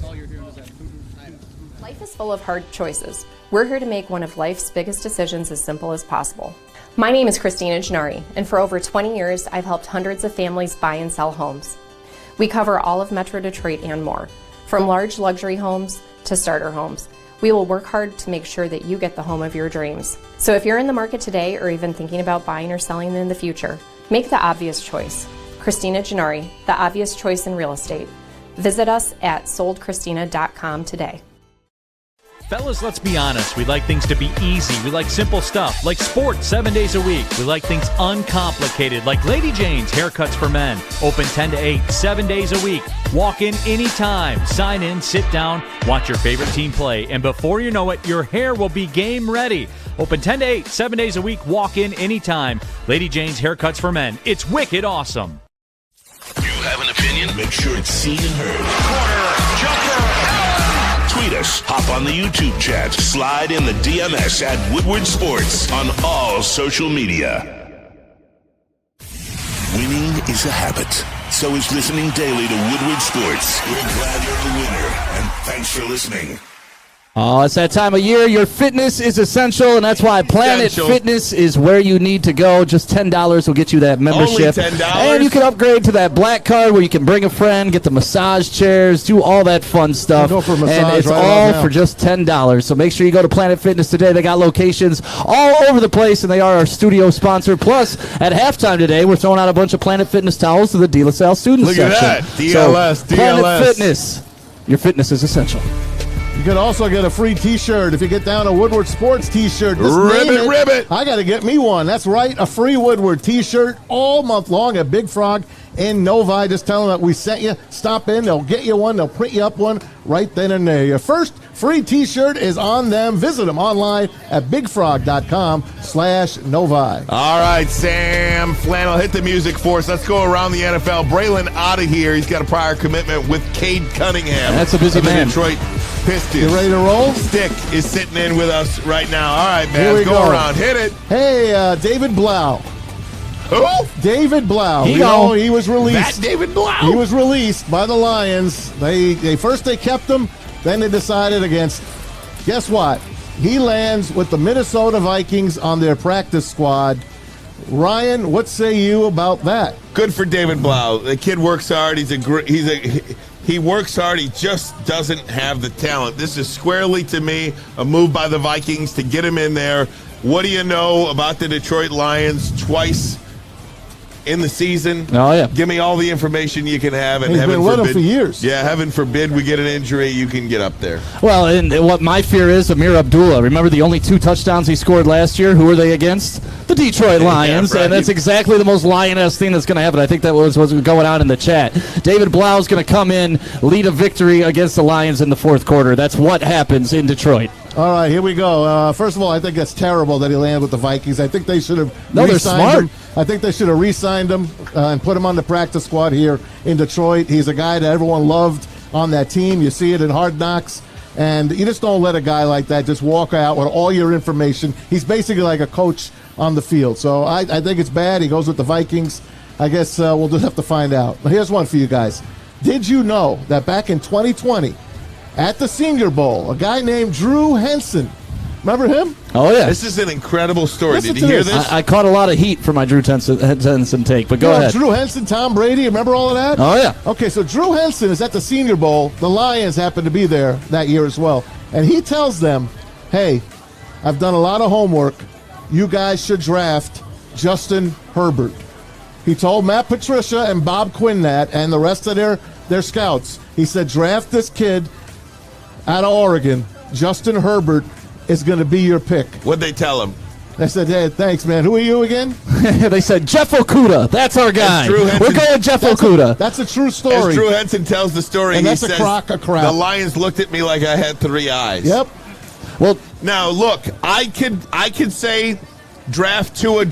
Life is full of hard choices. We're here to make one of life's biggest decisions as simple as possible. My name is Christina Gennari, and for over 20 years, I've helped hundreds of families buy and sell homes. We cover all of Metro Detroit and more, from large luxury homes to starter homes. We will work hard to make sure that you get the home of your dreams. So if you're in the market today or even thinking about buying or selling in the future, make the obvious choice. Christina Gennari, the obvious choice in real estate. Visit us at soldchristina.com today. Fellas, let's be honest. We like things to be easy. We like simple stuff, like sports 7 days a week. We like things uncomplicated, like Lady Jane's Haircuts for Men. Open 10 to 8, 7 days a week. Walk in anytime. Sign in, sit down, watch your favorite team play, and before you know it, your hair will be game ready. Open 10 to 8, 7 days a week. Walk in anytime. Lady Jane's Haircuts for Men. It's wicked awesome. You have an opinion? Make sure it's seen and heard. Corner, jumper, Tweet us, hop on the YouTube chat, slide in the DMS at Woodward Sports on all social media. Winning is a habit. So is listening daily to Woodward Sports. We're glad you're a winner, and thanks for listening. Oh, it's that time of year. Your fitness is essential, and that's why Planet Fitness is where you need to go. Just $10 will get you that membership. Only $10? And you can upgrade to that black card where you can bring a friend, get the massage chairs, do all that fun stuff. Go for a massage and it's right all about now. for just $10. So make sure you go to Planet Fitness today. They got locations all over the place, and they are our studio sponsor. Plus, at halftime today, we're throwing out a bunch of Planet Fitness towels to the De La Salle students Look at section. that. DLS, So, Planet DLS. Fitness. Your fitness is essential. You can also get a free T-shirt if you get down a Woodward Sports T-shirt. Just Ribbit, name it. ribbit. I got to get me one. That's right, a free Woodward T-shirt all month long at Big Frog in Novi. Just tell them that we sent you. Stop in. They'll get you one. They'll print you up one right then and there. Your first free T-shirt is on them. Visit them online at bigfrog.com/Novi. All right, Sam Flannel, hit the music for us. Let's go around the NFL. Braylon out of here. He's got a prior commitment with Cade Cunningham. That's a busy of the man. Detroit Pistons. You ready to roll? Stick is sitting in with us right now. All right, Here man. we Go go. around. Hit it. Hey, David Blau. Who? David Blau. He You know, he was released. That David Blau. He was released by the Lions. They first they kept him, then they decided against. Guess what? He lands with the Minnesota Vikings on their practice squad. Ryan, what say you about that? Good for David Blau. The kid works hard. He works hard. He just doesn't have the talent. This is squarely, to me, a move by the Vikings to get him in there. What do you know about the Detroit Lions twice in the season? Oh, yeah. Give me all the information you can have. And He's heaven been with forbid, him for years. Yeah, heaven forbid we get an injury, you can get up there. Well, and what my fear is, Amir Abdullah. Remember the only 2 touchdowns he scored last year? Who were they against? The Detroit Lions. right. And that's exactly the most Lion-esque thing that's going to happen. I think that was going on in the chat. David Blau is going to come in, lead a victory against the Lions in the fourth quarter. That's what happens in Detroit. All right, here we go. First of all, I think that's terrible that he landed with the Vikings. I think they should have they're re-signed smart. him. I think they should have re-signed him and put him on the practice squad here in Detroit. He's a guy that everyone loved on that team. You see it in Hard Knocks. And you just don't let a guy like that just walk out with all your information. He's basically like a coach on the field. So I think it's bad. He goes with the Vikings. I guess we'll just have to find out. But here's one for you guys. Did you know that back in 2020, at the Senior Bowl, a guy named Drew Henson, remember him? Oh, yeah. This is an incredible story. Listen Did to you hear this. this? I caught a lot of heat for my Drew Henson take, but go ahead. Drew Henson, Tom Brady, remember all of that? Oh, yeah. Okay, so Drew Henson is at the Senior Bowl. The Lions happened to be there that year as well. And he tells them, hey, I've done a lot of homework. You guys should draft Justin Herbert. He told Matt Patricia and Bob Quinn that and the rest of their scouts. He said, draft this kid out of Oregon. Justin Herbert is going to be your pick. What'd they tell him? They said, hey, thanks, man. Who are you again? They said, Jeff Okudah. That's our guy. Drew Henson- We're going Jeff Okudah. That's a true As story. Drew Henson tells the story, And he that's a says, crock of crap. the Lions looked at me like I had 3 eyes. Yep. Well, now look, I could say draft Tua.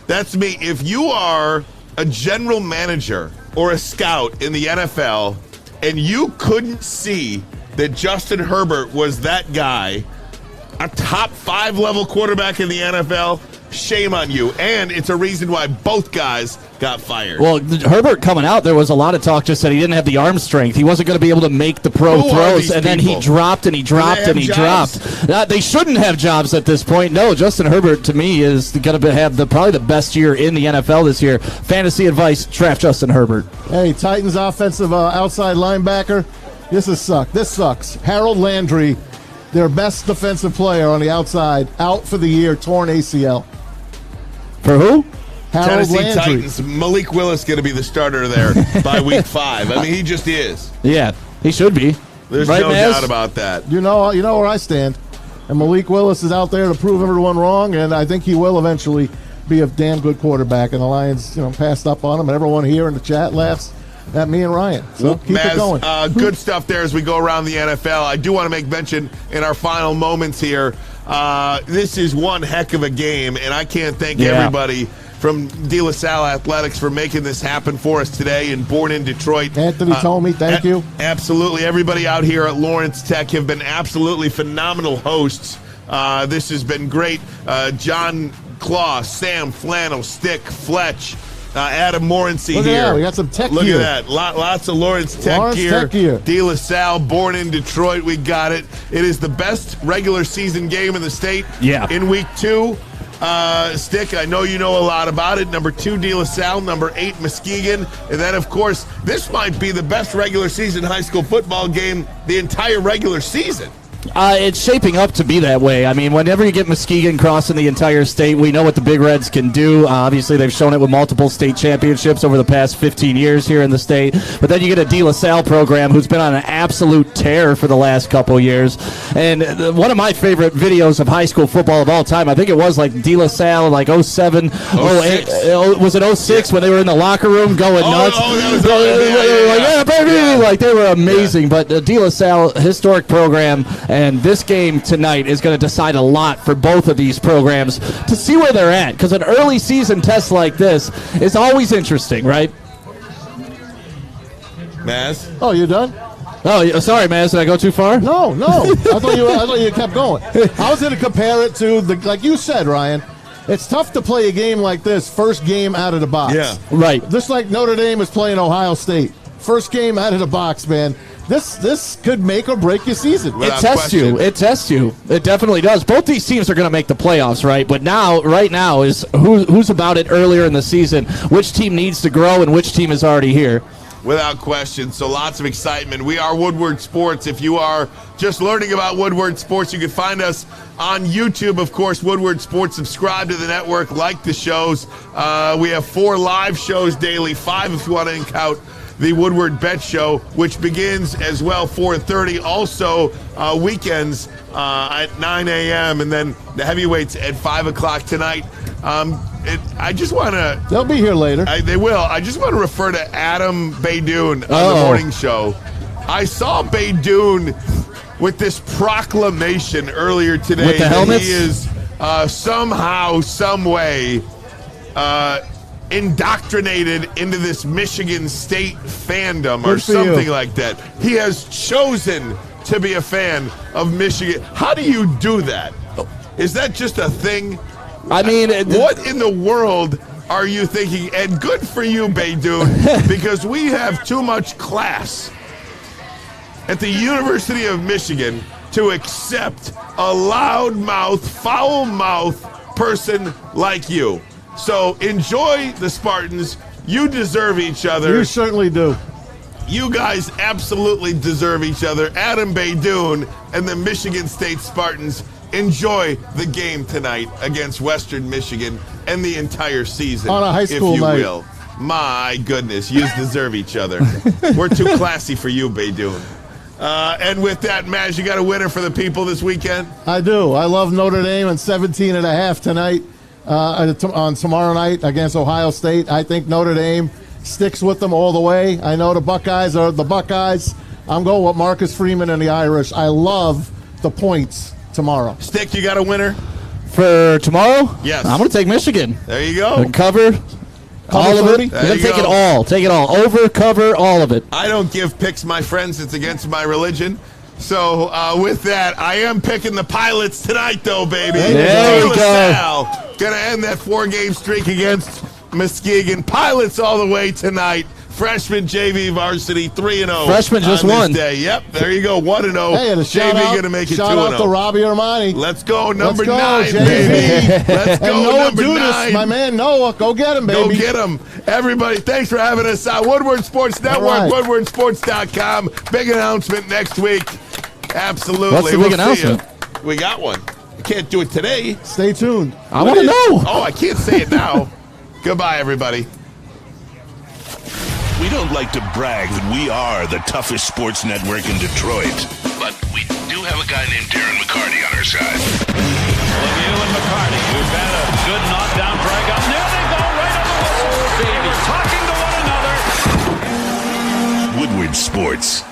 That's me. If you are a general manager or a scout in the NFL and you couldn't see that Justin Herbert was that guy, a top 5 level quarterback in the NFL, shame on you. And it's a reason why both guys got fired. Well, Herbert coming out, there was a lot of talk just that he didn't have the arm strength. He wasn't going to be able to make the pro Who are throws. these And then people? he dropped and he dropped they and he have dropped. They shouldn't have jobs at this point. No, Justin Herbert, to me, is going to have probably the best year in the NFL this year. Fantasy advice, draft Justin Herbert. Hey, Titans offensive outside linebacker. This sucks. Harold Landry, their best defensive player on the outside, out for the year, torn ACL. For who? Harold Tennessee Landry. Titans. Malik Willis going to be the starter there by week 5. I mean, he just is. Yeah, he should be. There's Right, no Naz? doubt about that. You know where I stand. And Malik Willis is out there to prove everyone wrong, and I think he will eventually be a damn good quarterback. And the Lions, passed up on him, and everyone here in the chat laughs at me and Ryan. So keep Maz, it going. Good stuff there as we go around the NFL. I do want to make mention in our final moments here, this is one heck of a game, and I can't thank everybody from De La Salle Athletics for making this happen for us today, and Born in Detroit. Anthony Tomey, thank you. Absolutely. Everybody out here at Lawrence Tech have been absolutely phenomenal hosts. This has been great. John Claw, Sam Flannel, Stick, Fletch, Adam Morency Look here. at that. We got some tech Look gear. at that. Lots of Lawrence Tech gear. De La Salle, Born in Detroit. We got it. It is the best regular season game in the state in week 2. Stick, I know you know a lot about it. Number 2, De La Salle. Number 8, Muskegon. And then, of course, this might be the best regular season high school football game the entire regular season. It's shaping up to be that way. I mean, whenever you get Muskegon crossing the entire state, we know what the Big Reds can do. Obviously, they've shown it with multiple state championships over the past 15 years here in the state. But then you get a De La Salle program who's been on an absolute tear for the last couple years. And one of my favorite videos of high school football of all time, I think it was like De La Salle, like 07, 08. Was it 06 when they were in the locker room going nuts? Like they were amazing. But the De La Salle historic program. And this game tonight is going to decide a lot for both of these programs to see where they're at. Because an early season test like this is always interesting, right? Maz? Oh, you done? Oh, sorry, Maz. Did I go too far? No. I thought you kept going. I was going to compare it to, like you said, Ryan, it's tough to play a game like this, first game out of the box. Yeah. Right. Just like Notre Dame is playing Ohio State. First game out of the box, man. This could make or break your season. It tests you. It tests you. It definitely does. Both these teams are going to make the playoffs, right? But right now is who's about it earlier in the season. Which team needs to grow and which team is already here. Without question. So lots of excitement. We are Woodward Sports. If you are just learning about Woodward Sports, you can find us on YouTube, of course, Woodward Sports. Subscribe to the network, like the shows. We have 4 live shows daily, 5 if you want to count the Woodward Bet Show, which begins as well 4:30. Also weekends at 9 a.m. and then the heavyweights at 5 o'clock tonight. I just want to... They'll be here later. They will. I just want to refer to Adam Baydoun on the morning show. I saw Baydoun with this proclamation earlier today. With the helmets? He is somehow, some way... indoctrinated into this Michigan State fandom or something like that. He has chosen to be a fan of Michigan. How do you do that? Is that just a thing? I mean, what in the world are you thinking? And good for you, Baydoun, because we have too much class at the University of Michigan to accept a loudmouth, foul-mouthed person like you. So enjoy the Spartans. You deserve each other. You certainly do. You guys absolutely deserve each other. Adam Baydoun and the Michigan State Spartans enjoy the game tonight against Western Michigan and the entire season. On a high school if you night. will. My goodness, you deserve each other. We're too classy for you, Baydoun. And with that, Maz, you got a winner for the people this weekend? I do. I love Notre Dame and 17.5 tonight. On tomorrow night against Ohio State. I think Notre Dame sticks with them all the way. I know the Buckeyes are the Buckeyes. I'm going with Marcus Freeman and the Irish. I love the points tomorrow. Stick, you got a winner? For tomorrow? Yes. I'm going to take Michigan. There you go. And cover all of it. We're going to take it all. Take it all. Over, cover, all of it. I don't give picks, my friends. It's against my religion. So with that, I am picking the Pilots tonight, though, baby. There we go. Going to end that 4-game streak against Muskegon. Pilots all the way tonight. Freshman JV varsity 3-0. Freshman just won. Day. Yep, there you go. 1-0. Hey, and JV going to make it 2-0. Shout out to Robbie Armani. Let's go, number 9, JV. baby. Let's go, Noah number Judas, 9. my man Noah. Go get him, baby. Go get him. Everybody, thanks for having us. Woodward Sports Network, right. WoodwardSports.com. Big announcement next week. Absolutely. What's the big announcement? We got one. We can't do it today. Stay tuned. I want to know. Oh, I can't say it now. Goodbye, everybody. We don't like to brag that we are the toughest sports network in Detroit, but we do have a guy named Darren McCarty on our side. Lemieux and McCarty, who've had a good knockdown drag up. There they go, right on the whistle. They were talking to one another. Woodward Sports.